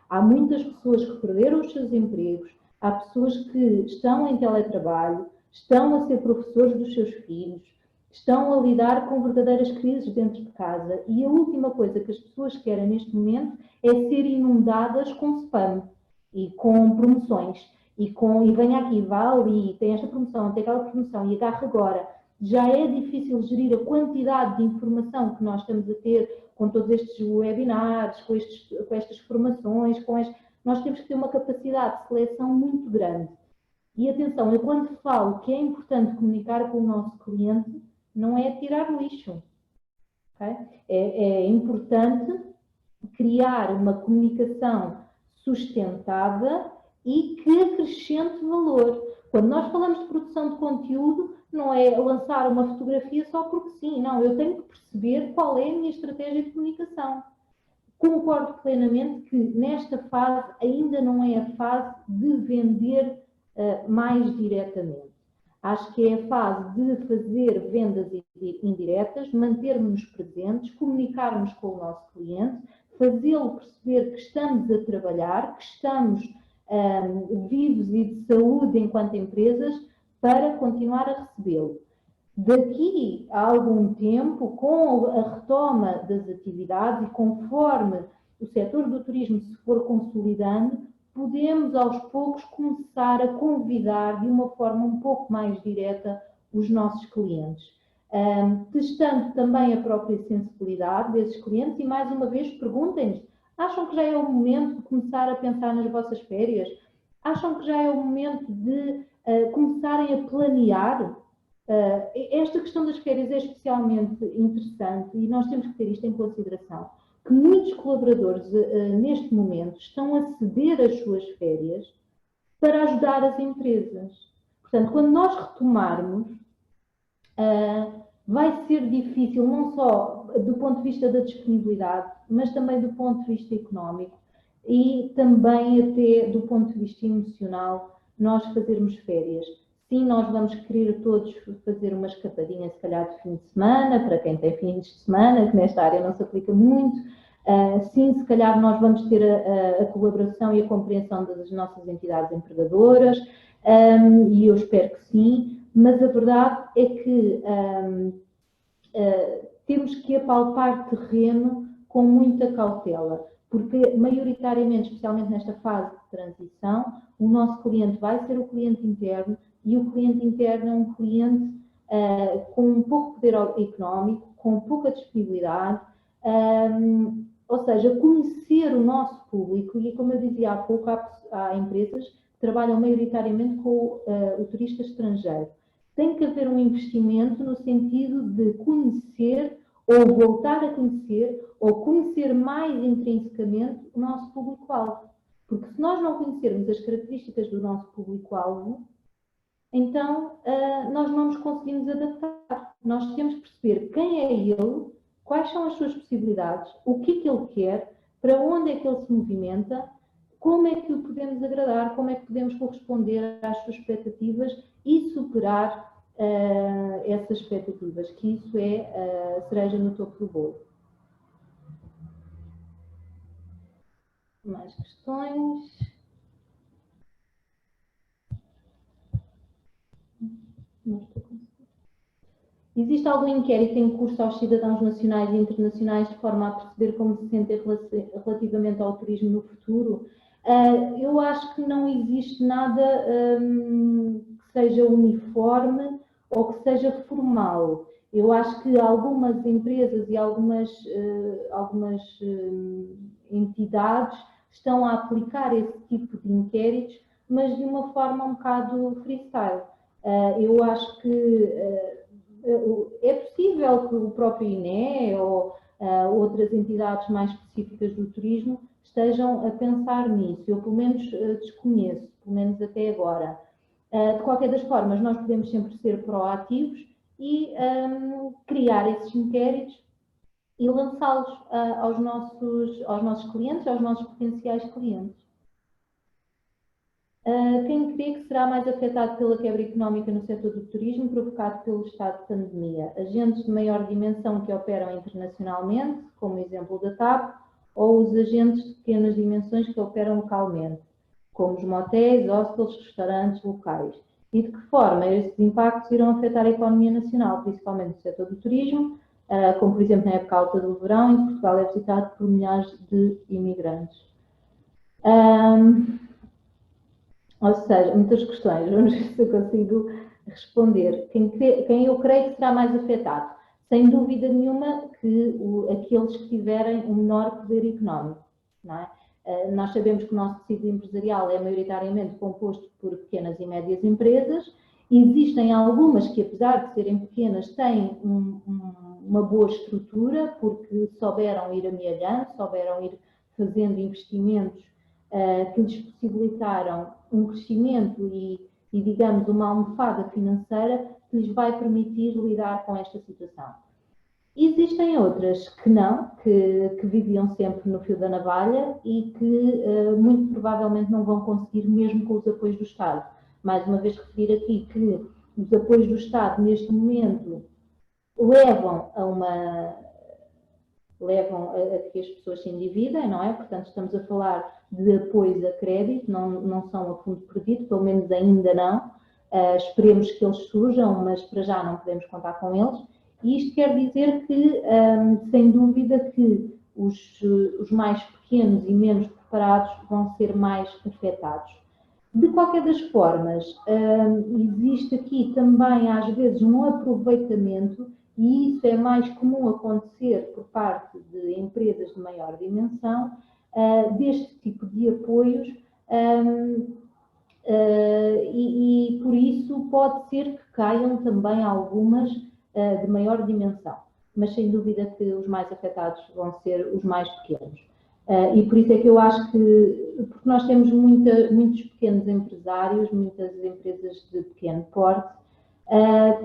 S2: Há muitas pessoas que perderam os seus empregos, há pessoas que estão em teletrabalho, estão a ser professores dos seus filhos, estão a lidar com verdadeiras crises dentro de casa e a última coisa que as pessoas querem neste momento é ser inundadas com spam e com promoções e venha aqui, vá ali, tem esta promoção, tem aquela promoção e agarra agora. Já é difícil gerir a quantidade de informação que nós estamos a ter com todos estes webinars, com estas formações, nós temos que ter uma capacidade de seleção muito grande. E atenção, eu quando falo que é importante comunicar com o nosso cliente, não é tirar lixo. Okay? É importante criar uma comunicação sustentada e que acrescente valor. Quando nós falamos de produção de conteúdo, não é lançar uma fotografia só porque sim, não, eu tenho que perceber qual é a minha estratégia de comunicação. Concordo plenamente que nesta fase ainda não é a fase de vender mais diretamente. Acho que é a fase de fazer vendas indiretas, mantermos-nos presentes, comunicarmos com o nosso cliente, fazê-lo perceber que estamos a trabalhar, que estamos vivos e de saúde enquanto empresas, para continuar a recebê-lo. Daqui a algum tempo, com a retoma das atividades e conforme o setor do turismo se for consolidando, podemos aos poucos começar a convidar de uma forma um pouco mais direta os nossos clientes. Testando também a própria sensibilidade desses clientes e, mais uma vez, perguntem-nos: acham que já é o momento de começar a pensar nas vossas férias? Acham que já é o momento de começarem a planear? Esta questão das férias é especialmente interessante e nós temos que ter isto em consideração, que muitos colaboradores neste momento estão a ceder as suas férias para ajudar as empresas. Portanto, quando nós retomarmos, vai ser difícil, não só do ponto de vista da disponibilidade, mas também do ponto de vista económico e também até do ponto de vista emocional, nós fazermos férias. Sim, nós vamos querer todos fazer uma escapadinha, se calhar, de fim de semana, para quem tem fins de semana, que nesta área não se aplica muito. Sim, se calhar nós vamos ter a colaboração e a compreensão das nossas entidades empregadoras, e eu espero que sim, mas a verdade é que temos que apalpar terreno com muita cautela, porque maioritariamente, especialmente nesta fase de transição, o nosso cliente vai ser o cliente interno e o cliente interno é um cliente com um pouco poder económico, com pouca disponibilidade, ou seja, conhecer o nosso público, e como eu dizia há pouco, há empresas que trabalham maioritariamente com o turista estrangeiro. Tem que haver um investimento no sentido de conhecer ou voltar a conhecer ou conhecer mais intrinsecamente o nosso público-alvo. Porque se nós não conhecermos as características do nosso público-alvo, então nós não nos conseguimos adaptar. Nós temos que perceber quem é ele, quais são as suas possibilidades, o que é que ele quer, para onde é que ele se movimenta, como é que o podemos agradar, como é que podemos corresponder às suas expectativas e superar essas expectativas, que isso é a cereja no topo do bolo. Mais questões? Não estou conseguindo. Existe algum inquérito em curso aos cidadãos nacionais e internacionais de forma a perceber como se sentem relativamente ao turismo no futuro? Eu acho que não existe nada que seja uniforme ou que seja formal. Eu acho que algumas empresas e algumas entidades estão a aplicar esse tipo de inquéritos, mas de uma forma um bocado freestyle. Eu acho que é possível que o próprio INE ou outras entidades mais específicas do turismo estejam a pensar nisso. Eu, pelo menos, desconheço, pelo menos até agora. De qualquer das formas, nós podemos sempre ser proativos e criar esses inquéritos e lançá-los aos nossos clientes, aos nossos potenciais clientes. Quem crê que será mais afetado pela quebra económica no setor do turismo provocado pelo estado de pandemia? Agentes de maior dimensão que operam internacionalmente, como o exemplo da TAP, ou os agentes de pequenas dimensões que operam localmente, como os motéis, hostels, restaurantes locais? E de que forma estes impactos irão afetar a economia nacional, principalmente no setor do turismo, como por exemplo na época alta do verão, em que Portugal é visitado por milhares de imigrantes? Ou seja, muitas questões, vamos ver se eu consigo responder. Quem eu creio que será mais afetado? Sem dúvida nenhuma que aqueles que tiverem um menor poder económico, não é? Nós sabemos que o nosso tecido empresarial é maioritariamente composto por pequenas e médias empresas. Existem algumas que, apesar de serem pequenas, têm uma boa estrutura, porque souberam ir amealhando, souberam ir fazendo investimentos que lhes possibilitaram um crescimento e, digamos, uma almofada financeira que lhes vai permitir lidar com esta situação. Existem outras que não, que viviam sempre no fio da navalha e que muito provavelmente não vão conseguir mesmo com os apoios do Estado. Mais uma vez referir aqui que os apoios do Estado neste momento levam a que as pessoas se endividem, não é? Portanto, estamos a falar de apoios a crédito, não são a fundo perdido, pelo menos ainda não. Esperemos que eles surjam, mas para já não podemos contar com eles. E isto quer dizer que, sem dúvida, que os mais pequenos e menos preparados vão ser mais afetados. De qualquer das formas, existe aqui também, às vezes, um aproveitamento, e isso é mais comum acontecer por parte de empresas de maior dimensão, deste tipo de apoios, e por isso pode ser que caiam também algumas de maior dimensão, mas sem dúvida que os mais afetados vão ser os mais pequenos. E por isso é que eu acho que, porque nós temos muitos pequenos empresários, muitas empresas de pequeno porte,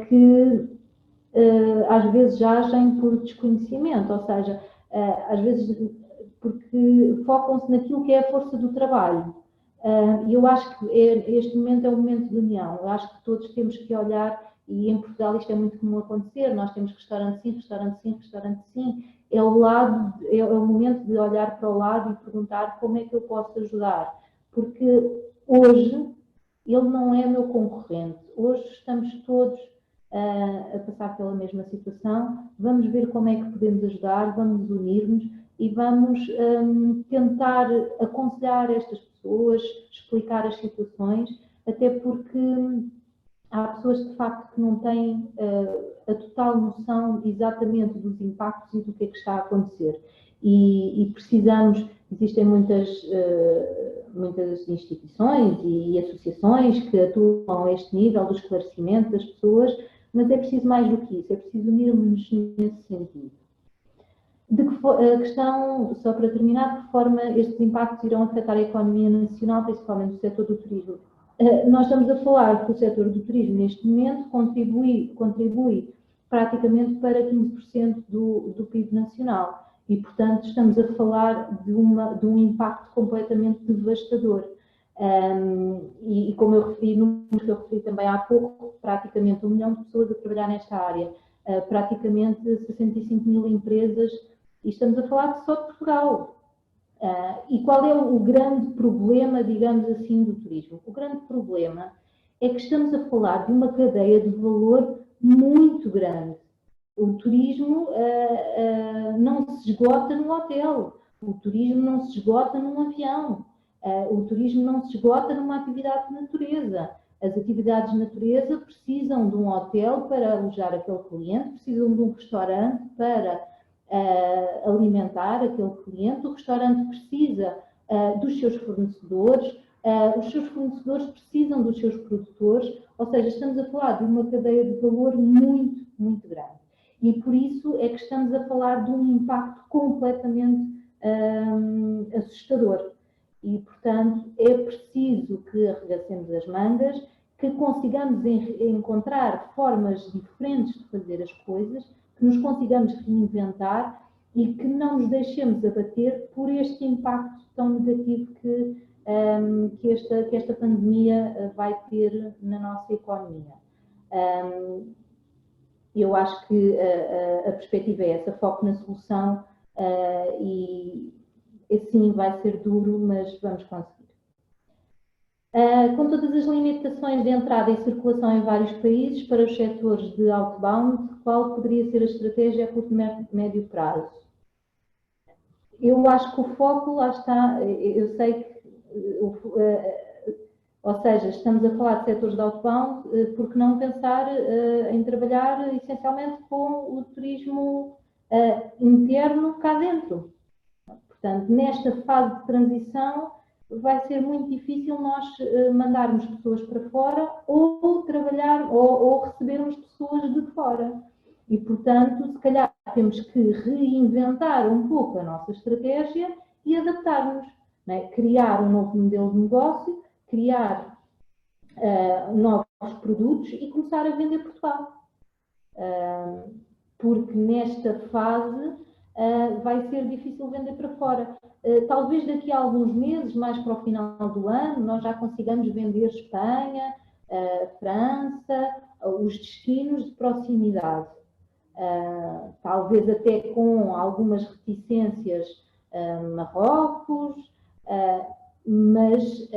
S2: que às vezes agem por desconhecimento, ou seja, às vezes porque focam-se naquilo que é a força do trabalho. E eu acho que este momento é um momento de união. Eu acho que todos temos que olhar, e em Portugal isto é muito comum acontecer, nós temos restaurante sim, restaurante sim, restaurante sim. É o momento de olhar para o lado e perguntar como é que eu posso ajudar. Porque hoje ele não é meu concorrente. Hoje estamos todos a passar pela mesma situação. Vamos ver como é que podemos ajudar, vamos unir-nos e vamos tentar aconselhar estas pessoas, explicar as situações, até porque há pessoas de facto que não têm a total noção exatamente dos impactos e do que é que está a acontecer. E precisamos, existem muitas instituições e associações que atuam a este nível do esclarecimento das pessoas, mas é preciso mais do que isso, é preciso unirmos nesse sentido. A questão, só para terminar, de que forma estes impactos irão afetar a economia nacional, principalmente o setor do turismo? Nós estamos a falar que o setor do turismo, neste momento, contribui praticamente para 15% do PIB nacional e, portanto, estamos a falar de um impacto completamente devastador. E como eu referi, números que eu referi também há pouco, praticamente 1 milhão de pessoas a trabalhar nesta área, praticamente 65 mil empresas, e estamos a falar só de Portugal. E qual é o grande problema, digamos assim, do turismo? O grande problema é que estamos a falar de uma cadeia de valor muito grande. O turismo não se esgota num hotel, o turismo não se esgota num avião, o turismo não se esgota numa atividade de natureza. As atividades de natureza precisam de um hotel para alojar aquele cliente, precisam de um restaurante para alimentar aquele cliente, o restaurante precisa dos seus fornecedores, os seus fornecedores precisam dos seus produtores, ou seja, estamos a falar de uma cadeia de valor muito, muito grande. E por isso é que estamos a falar de um impacto completamente assustador. E, portanto, é preciso que arregacemos as mangas, que consigamos encontrar formas diferentes de fazer as coisas, que nos consigamos reinventar e que não nos deixemos abater por este impacto tão negativo que esta pandemia vai ter na nossa economia. Eu acho que a perspectiva é essa, foco na solução e assim vai ser duro, mas vamos conseguir. Com todas as limitações de entrada e circulação em vários países para os setores de outbound, qual poderia ser a estratégia a curto e médio prazo? Eu acho que o foco, lá está, eu sei que, ou seja, estamos a falar de setores de outbound, porque não pensar em trabalhar essencialmente com o turismo interno cá dentro? Portanto, nesta fase de transição, vai ser muito difícil nós mandarmos pessoas para fora ou trabalhar ou recebermos pessoas de fora. E, portanto, se calhar temos que reinventar um pouco a nossa estratégia e adaptar-nos, não é? Criar um novo modelo de negócio, criar novos produtos e começar a vender Portugal. Porque nesta fase vai ser difícil vender para fora. Talvez daqui a alguns meses, mais para o final do ano, nós já consigamos vender Espanha, França, os destinos de proximidade. Talvez até com algumas reticências Marrocos, mas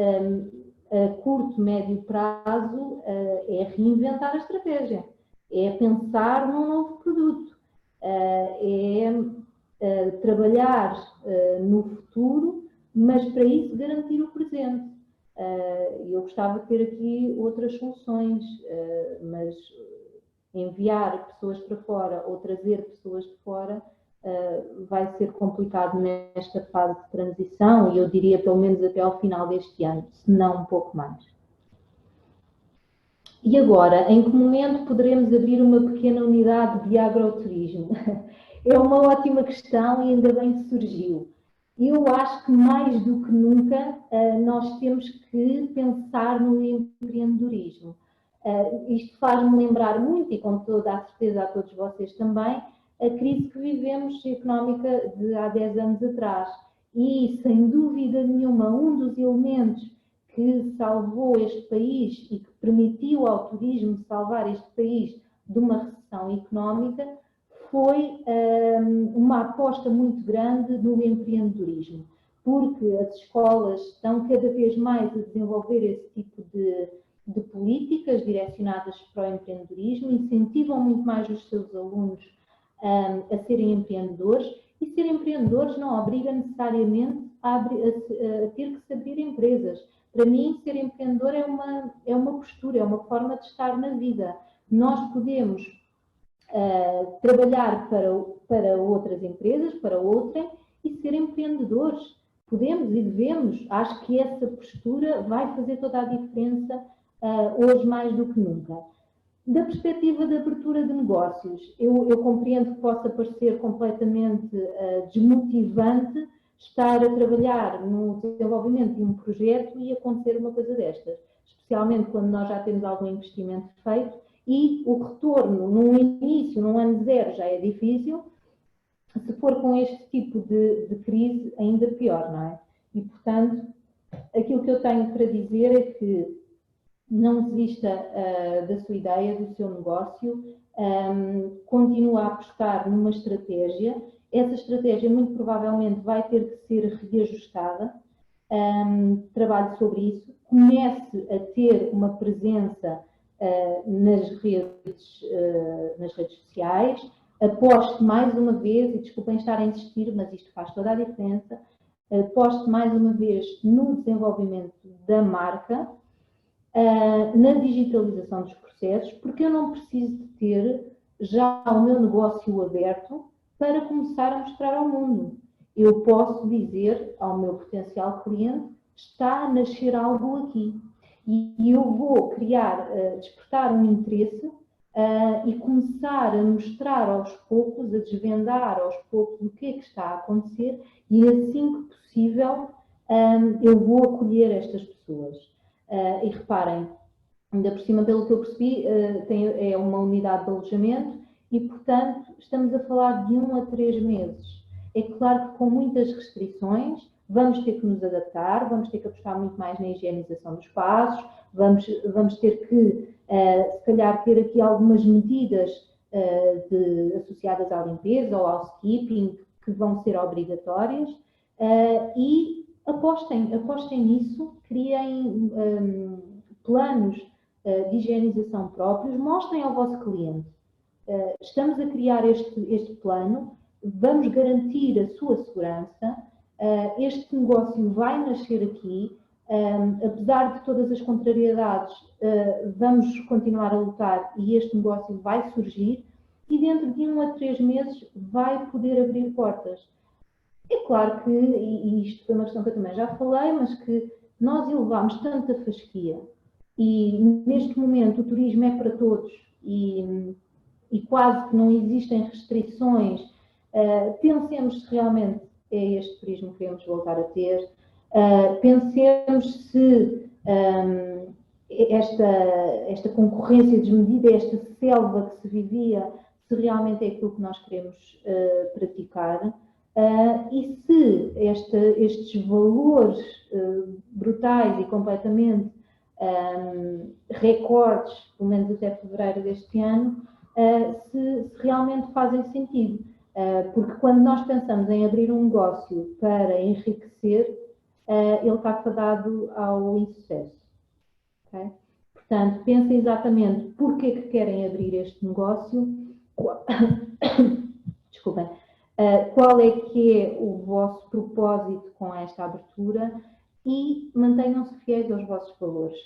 S2: a curto, médio prazo, é reinventar a estratégia, é pensar num novo produto, é trabalhar no futuro, mas para isso garantir o presente. Eu gostava de ter aqui outras soluções, mas enviar pessoas para fora ou trazer pessoas de fora vai ser complicado nesta fase de transição e eu diria pelo menos até ao final deste ano, se não um pouco mais. E agora, em que momento poderemos abrir uma pequena unidade de agroturismo? É uma ótima questão e ainda bem que surgiu. Eu acho que mais do que nunca nós temos que pensar no empreendedorismo. Isto faz-me lembrar muito, e com toda a certeza a todos vocês também, a crise que vivemos económica de há 10 anos atrás. E, sem dúvida nenhuma, um dos elementos que salvou este país e que permitiu ao turismo salvar este país de uma recessão económica foi uma aposta muito grande no empreendedorismo, porque as escolas estão cada vez mais a desenvolver esse tipo de políticas direcionadas para o empreendedorismo, incentivam muito mais os seus alunos a serem empreendedores, e ser empreendedores não obriga necessariamente a ter que se abrir empresas. Para mim, ser empreendedor é uma postura, é uma forma de estar na vida. Nós podemos trabalhar para outras empresas, para outrem, e ser empreendedores. Podemos e devemos. Acho que essa postura vai fazer toda a diferença hoje mais do que nunca. Da perspectiva da abertura de negócios, eu compreendo que possa parecer completamente desmotivante estar a trabalhar no desenvolvimento de um projeto e acontecer uma coisa destas, especialmente quando nós já temos algum investimento feito e o retorno no início, num ano zero, já é difícil. Se for com este tipo de crise, ainda pior, não é? E, portanto, aquilo que eu tenho para dizer é que não desista da sua ideia, do seu negócio, continua a apostar numa estratégia. Essa estratégia muito provavelmente vai ter que ser reajustada. Trabalhe sobre isso, comece a ter uma presença nas redes sociais, aposte mais uma vez, e desculpem estar a insistir, mas isto faz toda a diferença, aposte mais uma vez no desenvolvimento da marca, na digitalização dos processos, porque eu não preciso de ter já o meu negócio aberto para começar a mostrar ao mundo. Eu posso dizer ao meu potencial cliente, está a nascer algo aqui. E eu vou criar, despertar um interesse e começar a mostrar aos poucos, a desvendar aos poucos o que é que está a acontecer e assim que possível eu vou acolher estas pessoas. E reparem, ainda por cima, pelo que eu percebi, é uma unidade de alojamento e, portanto, estamos a falar de 1 a 3 meses. É claro que com muitas restrições vamos ter que nos adaptar, vamos ter que apostar muito mais na higienização dos espaços, vamos ter que, se calhar, ter aqui algumas medidas associadas à limpeza ou ao housekeeping que vão ser obrigatórias e apostem nisso, criem planos de higienização próprios, mostrem ao vosso cliente. Estamos a criar este plano, vamos garantir a sua segurança, este negócio vai nascer aqui, apesar de todas as contrariedades, vamos continuar a lutar e este negócio vai surgir e dentro de 1 a 3 meses vai poder abrir portas. É claro que, e isto foi uma questão que eu também já falei, mas que nós elevamos tanta fasquia e neste momento o turismo é para todos e quase que não existem restrições. Pensemos se realmente é este turismo que queremos voltar a ter, pensemos se esta concorrência desmedida, esta selva que se vivia, se realmente é aquilo que nós queremos praticar. E se estes valores brutais e completamente recordes, pelo menos até fevereiro deste ano, se realmente fazem sentido. Porque quando nós pensamos em abrir um negócio para enriquecer, ele está fadado ao insucesso. Okay? Portanto, pensem exatamente porque é que querem abrir este negócio, desculpem, qual é que é o vosso propósito com esta abertura e mantenham-se fiéis aos vossos valores.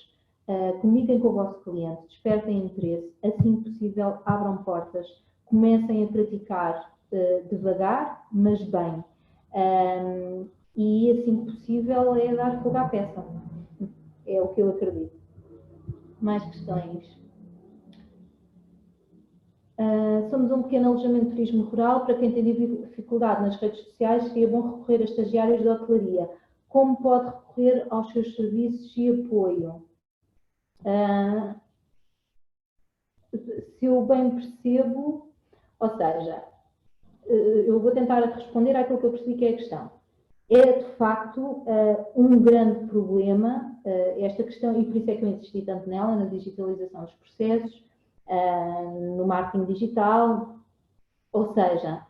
S2: Comuniquem com o vosso cliente, despertem interesse, assim que possível abram portas, comecem a praticar devagar, mas bem. E assim que possível é dar fogo à peça. É o que eu acredito. Mais questões? Somos um pequeno alojamento de turismo rural. Para quem tem dificuldade nas redes sociais, seria bom recorrer a estagiários de hotelaria. Como pode recorrer aos seus serviços e apoio? Se eu bem percebo, ou seja, eu vou tentar responder àquilo que eu percebi que é a questão. É, de facto, um grande problema esta questão, e por isso é que eu insisti tanto nela, na digitalização dos processos, no marketing digital, ou seja,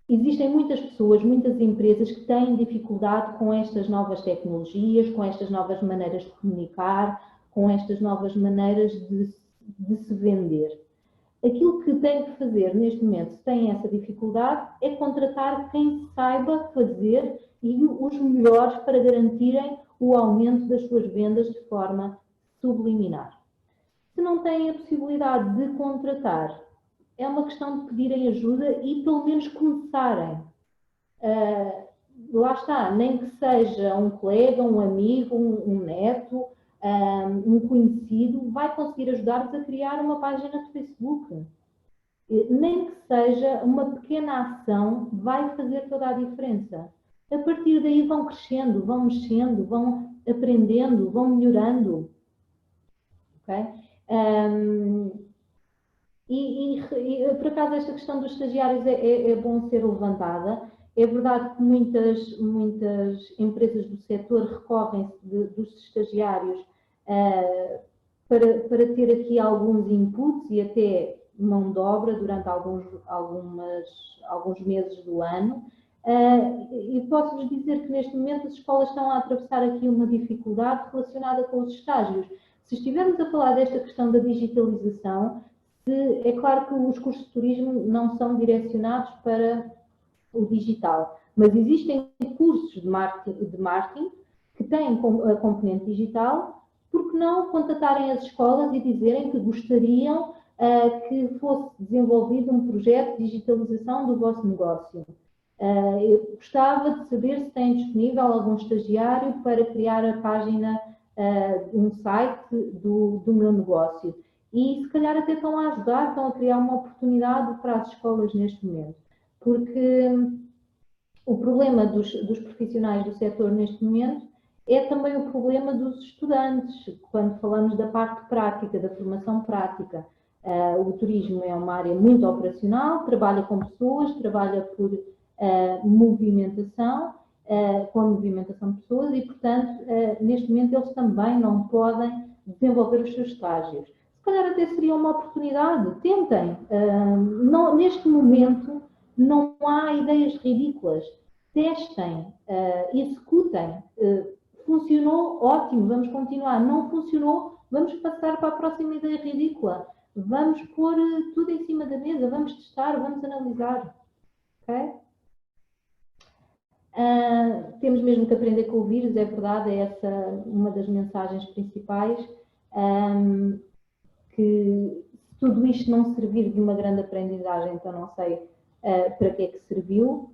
S2: existem muitas pessoas, muitas empresas que têm dificuldade com estas novas tecnologias, com estas novas maneiras de comunicar, com estas novas maneiras de se vender. Aquilo que tem que fazer neste momento, se tem essa dificuldade, é contratar quem saiba fazer e os melhores para garantirem o aumento das suas vendas de forma subliminar. Se não têm a possibilidade de contratar, é uma questão de pedirem ajuda e pelo menos começarem. Lá está, nem que seja um colega, um amigo, um neto, um conhecido, vai conseguir ajudar-vos a criar uma página de Facebook. Nem que seja uma pequena ação, vai fazer toda a diferença. A partir daí vão crescendo, vão mexendo, vão aprendendo, vão melhorando. Okay? E por acaso esta questão dos estagiários é bom ser levantada. É verdade que muitas empresas do setor recorrem dos estagiários para ter aqui alguns inputs e até mão de obra durante alguns meses do ano. E posso-vos dizer que neste momento as escolas estão a atravessar aqui uma dificuldade relacionada com os estágios. Se estivermos a falar desta questão da digitalização, é claro que os cursos de turismo não são direcionados para o digital, mas existem cursos de marketing que têm a componente digital. Por que não contatarem as escolas e dizerem que gostariam que fosse desenvolvido um projeto de digitalização do vosso negócio? Eu gostava de saber se tem disponível algum estagiário para criar a página um site do meu negócio. E se calhar até estão a ajudar, estão a criar uma oportunidade para as escolas neste momento. Porque o problema dos profissionais do setor neste momento é também o problema dos estudantes, quando falamos da parte prática, da formação prática. O turismo é uma área muito operacional, trabalha com pessoas, trabalha por movimentação, com a movimentação de pessoas e, portanto, neste momento eles também não podem desenvolver os seus estágios. Se calhar até seria uma oportunidade, tentem. Neste momento não há ideias ridículas, testem, executem. Funcionou, ótimo, vamos continuar. Não funcionou, vamos passar para a próxima ideia ridícula. Vamos pôr tudo em cima da mesa, vamos testar, vamos analisar. Ok? Temos mesmo que aprender com o vírus, é verdade, é essa uma das mensagens principais, que se tudo isto não servir de uma grande aprendizagem, então não sei para que é que serviu.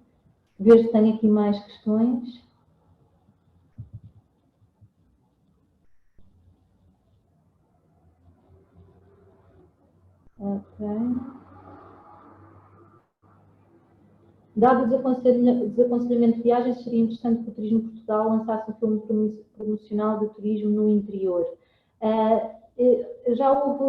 S2: Vejo que tenho aqui mais questões. Ok. Dado o desaconselhamento de viagens, seria interessante que o Turismo Portugal lançasse um filme promocional de turismo no interior. Já houve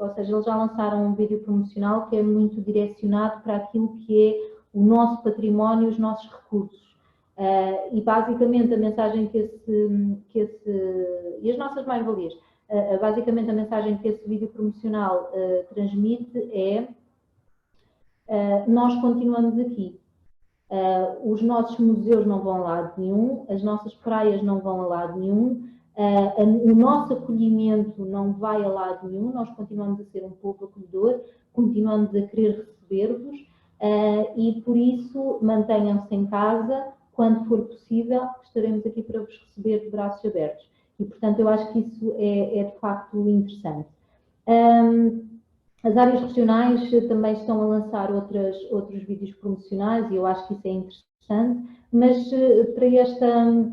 S2: ou seja, eles já lançaram um vídeo promocional que é muito direcionado para aquilo que é o nosso património, os nossos recursos. E basicamente a mensagem e as nossas mais-valias, basicamente a mensagem que esse vídeo promocional transmite é: nós continuamos aqui. Os nossos museus não vão a lado nenhum, as nossas praias não vão a lado nenhum, O nosso acolhimento não vai a lado nenhum, nós continuamos a ser um povo acolhedor, continuamos a querer receber-vos e por isso mantenham-se em casa, quando for possível estaremos aqui para vos receber de braços abertos e portanto eu acho que isso é de facto interessante. As áreas regionais também estão a lançar outros vídeos promocionais e eu acho que isso é interessante, mas para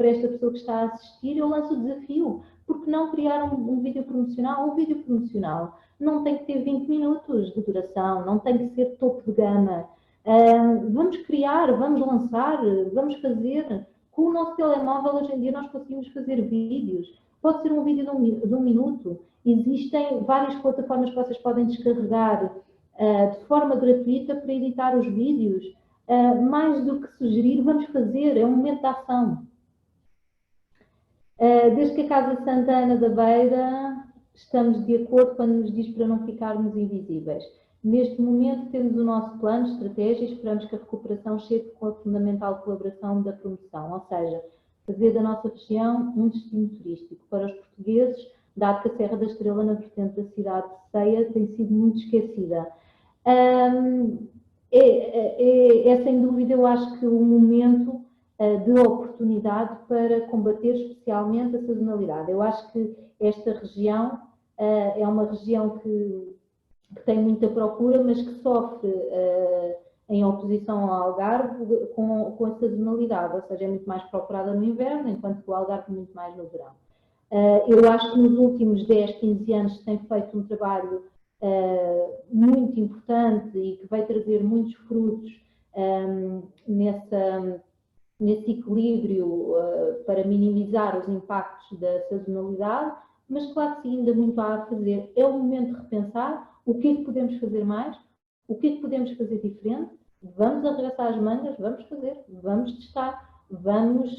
S2: esta pessoa que está a assistir eu lanço o desafio, porque não criar um vídeo promocional? Um vídeo promocional não tem que ter 20 minutos de duração, não tem que ser topo de gama. Vamos criar, vamos lançar, vamos fazer. Com o nosso telemóvel hoje em dia nós conseguimos fazer vídeos. Pode ser um vídeo de um minuto. Existem várias plataformas que vocês podem descarregar de forma gratuita para editar os vídeos. Mais do que sugerir, vamos fazer, é um momento de ação. Desde que a Casa Santana da Beira estamos de acordo quando nos diz para não ficarmos invisíveis. Neste momento temos o nosso plano de estratégia e esperamos que a recuperação chegue com a fundamental colaboração da promoção, ou seja, fazer da nossa região um destino turístico para os portugueses, dado que a Serra da Estrela, na vertente da cidade de Ceia, tem sido muito esquecida. É sem dúvida, eu acho que um momento de oportunidade para combater especialmente a sazonalidade. Eu acho que esta região é uma região que tem muita procura, mas que sofre em oposição ao Algarve com a sazonalidade, ou seja, é muito mais procurada no inverno, enquanto que o Algarve é muito mais no verão. Eu acho que nos últimos 10, 15 anos tem feito um trabalho muito importante e que vai trazer muitos frutos nesse equilíbrio para minimizar os impactos da sazonalidade, mas claro que sim, ainda muito há a fazer. É o momento de repensar o que é que podemos fazer mais, o que é que podemos fazer diferente, vamos arregaçar as mangas, vamos fazer, vamos testar, vamos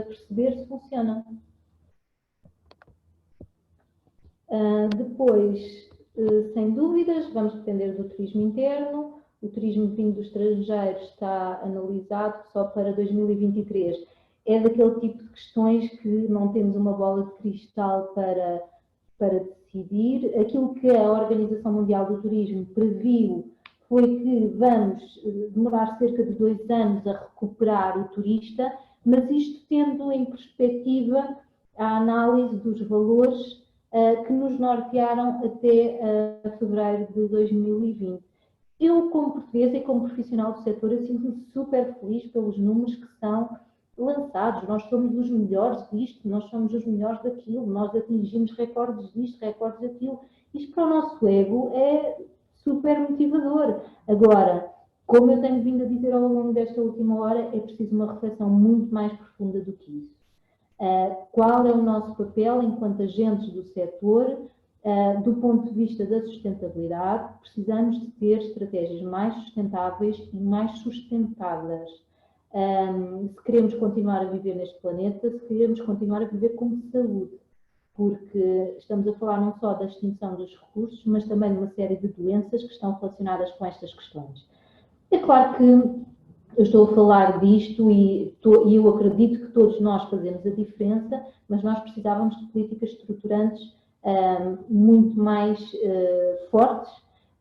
S2: perceber se funciona. Depois, sem dúvidas, vamos depender do turismo interno. O turismo vindo do estrangeiro está analisado só para 2023. É daquele tipo de questões que não temos uma bola de cristal para decidir. Aquilo que a Organização Mundial do Turismo previu foi que vamos demorar cerca de 2 anos a recuperar o turista, mas isto tendo em perspectiva a análise dos valores que nos nortearam até fevereiro de 2020. Eu, como portuguesa e como profissional do setor, eu sinto-me super feliz pelos números que são lançados. Nós somos os melhores disto, nós somos os melhores daquilo, nós atingimos recordes disto, recordes daquilo. Isto para o nosso ego é super motivador. Agora, como eu tenho vindo a dizer ao longo desta última hora, é preciso uma reflexão muito mais profunda do que isso. Qual é o nosso papel enquanto agentes do setor? Do ponto de vista da sustentabilidade, precisamos de ter estratégias mais sustentáveis e mais sustentadas. Se queremos continuar a viver neste planeta, se queremos continuar a viver com saúde, porque estamos a falar não só da extinção dos recursos, mas também de uma série de doenças que estão relacionadas com estas questões. É claro que eu estou a falar disto e eu acredito que todos nós fazemos a diferença, mas nós precisávamos de políticas estruturantes muito mais fortes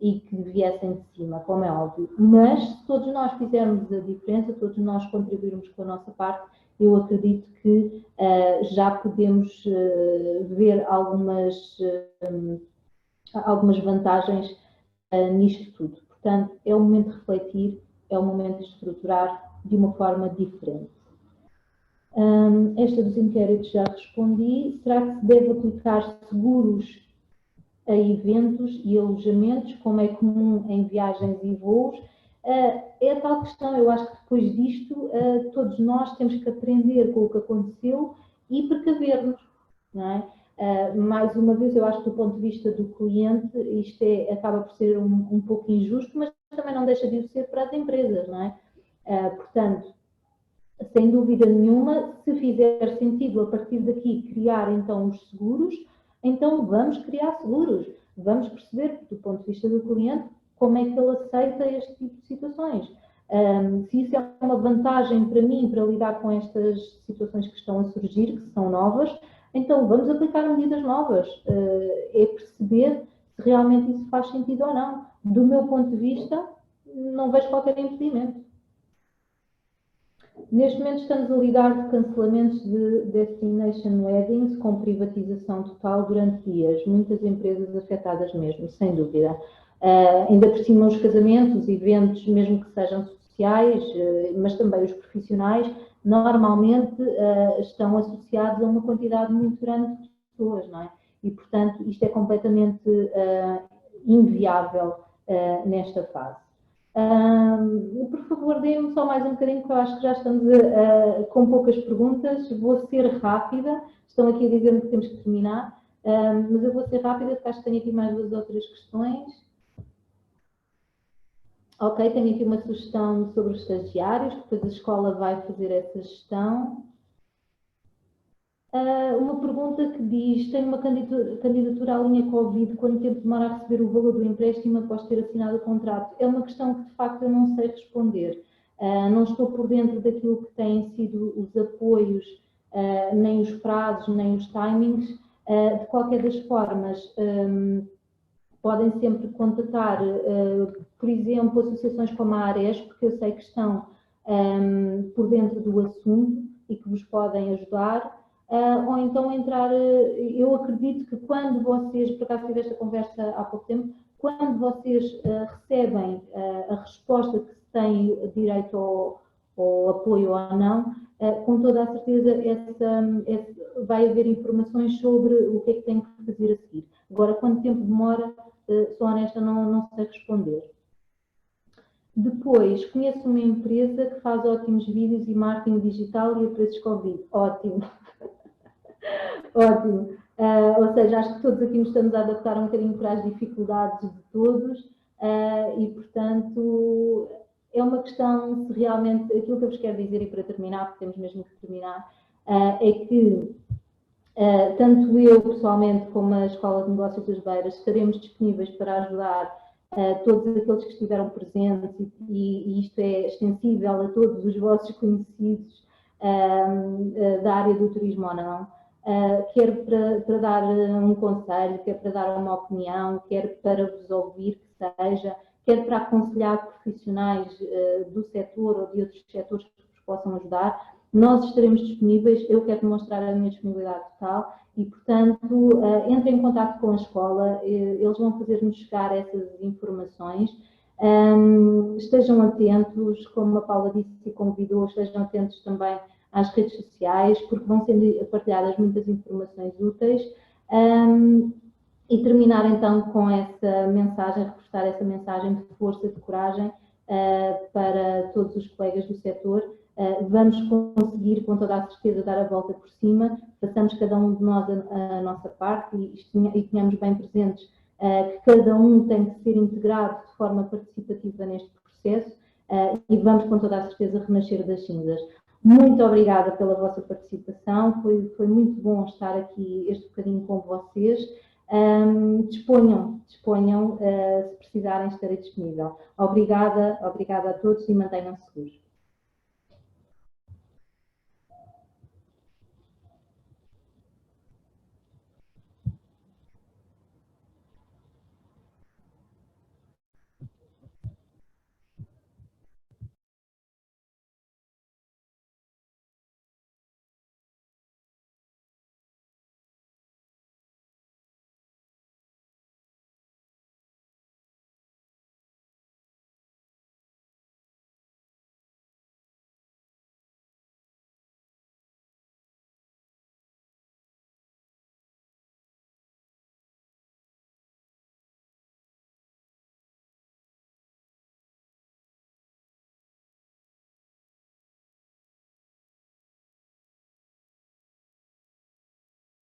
S2: e que viessem de cima, como é óbvio. Mas se todos nós fizermos a diferença, todos nós contribuirmos com a nossa parte, eu acredito que já podemos ver algumas vantagens nisto tudo. Portanto, é o momento de refletir, é o momento de estruturar de uma forma diferente. Esta dos inquéritos já respondi. Será que se deve aplicar seguros a eventos e alojamentos, como é comum em viagens e voos? É a tal questão. Eu acho que depois disto todos nós temos que aprender com o que aconteceu e precaver-nos, não é? Mais uma vez, eu acho que do ponto de vista do cliente isto acaba por ser um pouco injusto, mas também não deixa de o ser para as empresas, não é? Portanto, sem dúvida nenhuma, se fizer sentido a partir daqui criar então os seguros, então vamos criar seguros, vamos perceber do ponto de vista do cliente como é que ele aceita este tipo de situações. Se isso é uma vantagem para mim para lidar com estas situações que estão a surgir, que são novas, então vamos aplicar medidas novas. É perceber se realmente isso faz sentido ou não. Do meu ponto de vista, não vejo qualquer impedimento. Neste momento estamos a lidar de cancelamentos de destination weddings com privatização total durante dias. Muitas empresas afetadas mesmo, sem dúvida. Ainda por cima os casamentos, eventos, mesmo que sejam sociais, mas também os profissionais, normalmente estão associados a uma quantidade muito grande de pessoas, não é? E, portanto, isto é completamente inviável nesta fase. Por favor, deem-me só mais um bocadinho, porque eu acho que já estamos com poucas perguntas. Vou ser rápida, estão aqui a dizer-me que temos que terminar, mas eu vou ser rápida, porque acho que tenho aqui mais 2 ou 3 questões. Ok, tenho aqui uma sugestão sobre os estagiários, depois a escola vai fazer essa gestão. Uma pergunta que diz, tenho uma candidatura à linha Covid, quanto tempo demora a receber o valor do empréstimo após ter assinado o contrato? É uma questão que de facto eu não sei responder. Não estou por dentro daquilo que têm sido os apoios, nem os prazos, nem os timings. De qualquer das formas, podem sempre contatar, por exemplo, associações como a ARES, porque eu sei que estão por dentro do assunto e que vos podem ajudar. Ou então entrar, eu acredito que quando vocês, por acaso tive esta conversa há pouco tempo, quando vocês recebem a resposta que se tem direito ao apoio ou não, com toda a certeza vai haver informações sobre o que é que tem que fazer a seguir. Agora, quanto tempo demora, sou honesta, não sei responder. Depois, conheço uma empresa que faz ótimos vídeos e marketing digital e a preços Covid. Ótimo. Ótimo. Ou seja, acho que todos aqui nos estamos a adaptar um bocadinho para as dificuldades de todos e, portanto, é uma questão se realmente, aquilo que eu vos quero dizer, e para terminar, porque temos mesmo que terminar, é que tanto eu, pessoalmente, como a Escola de Negócios das Beiras, estaremos disponíveis para ajudar todos aqueles que estiveram presentes e isto é extensível a todos os vossos conhecidos da área do turismo ou não. Quer para dar um conselho, quer para dar uma opinião, quer para vos ouvir que seja, quer para aconselhar profissionais do setor ou de outros setores que vos possam ajudar, nós estaremos disponíveis. Eu quero demonstrar a minha disponibilidade total e, portanto, entrem em contato com a escola, eles vão fazer-nos chegar essas informações. Estejam atentos, como a Paula disse e convidou, estejam atentos também às redes sociais, porque vão sendo partilhadas muitas informações úteis. E terminar então com essa mensagem, reforçar essa mensagem de força, de coragem para todos os colegas do setor. Vamos conseguir, com toda a certeza, dar a volta por cima, façamos cada um de nós a nossa parte e tenhamos bem presentes que cada um tem que ser integrado de forma participativa neste processo e vamos, com toda a certeza, renascer das cinzas. Muito obrigada pela vossa participação, foi muito bom estar aqui este bocadinho com vocês. Disponham, se precisarem, estarei disponível. Obrigada a todos e mantenham-se seguros.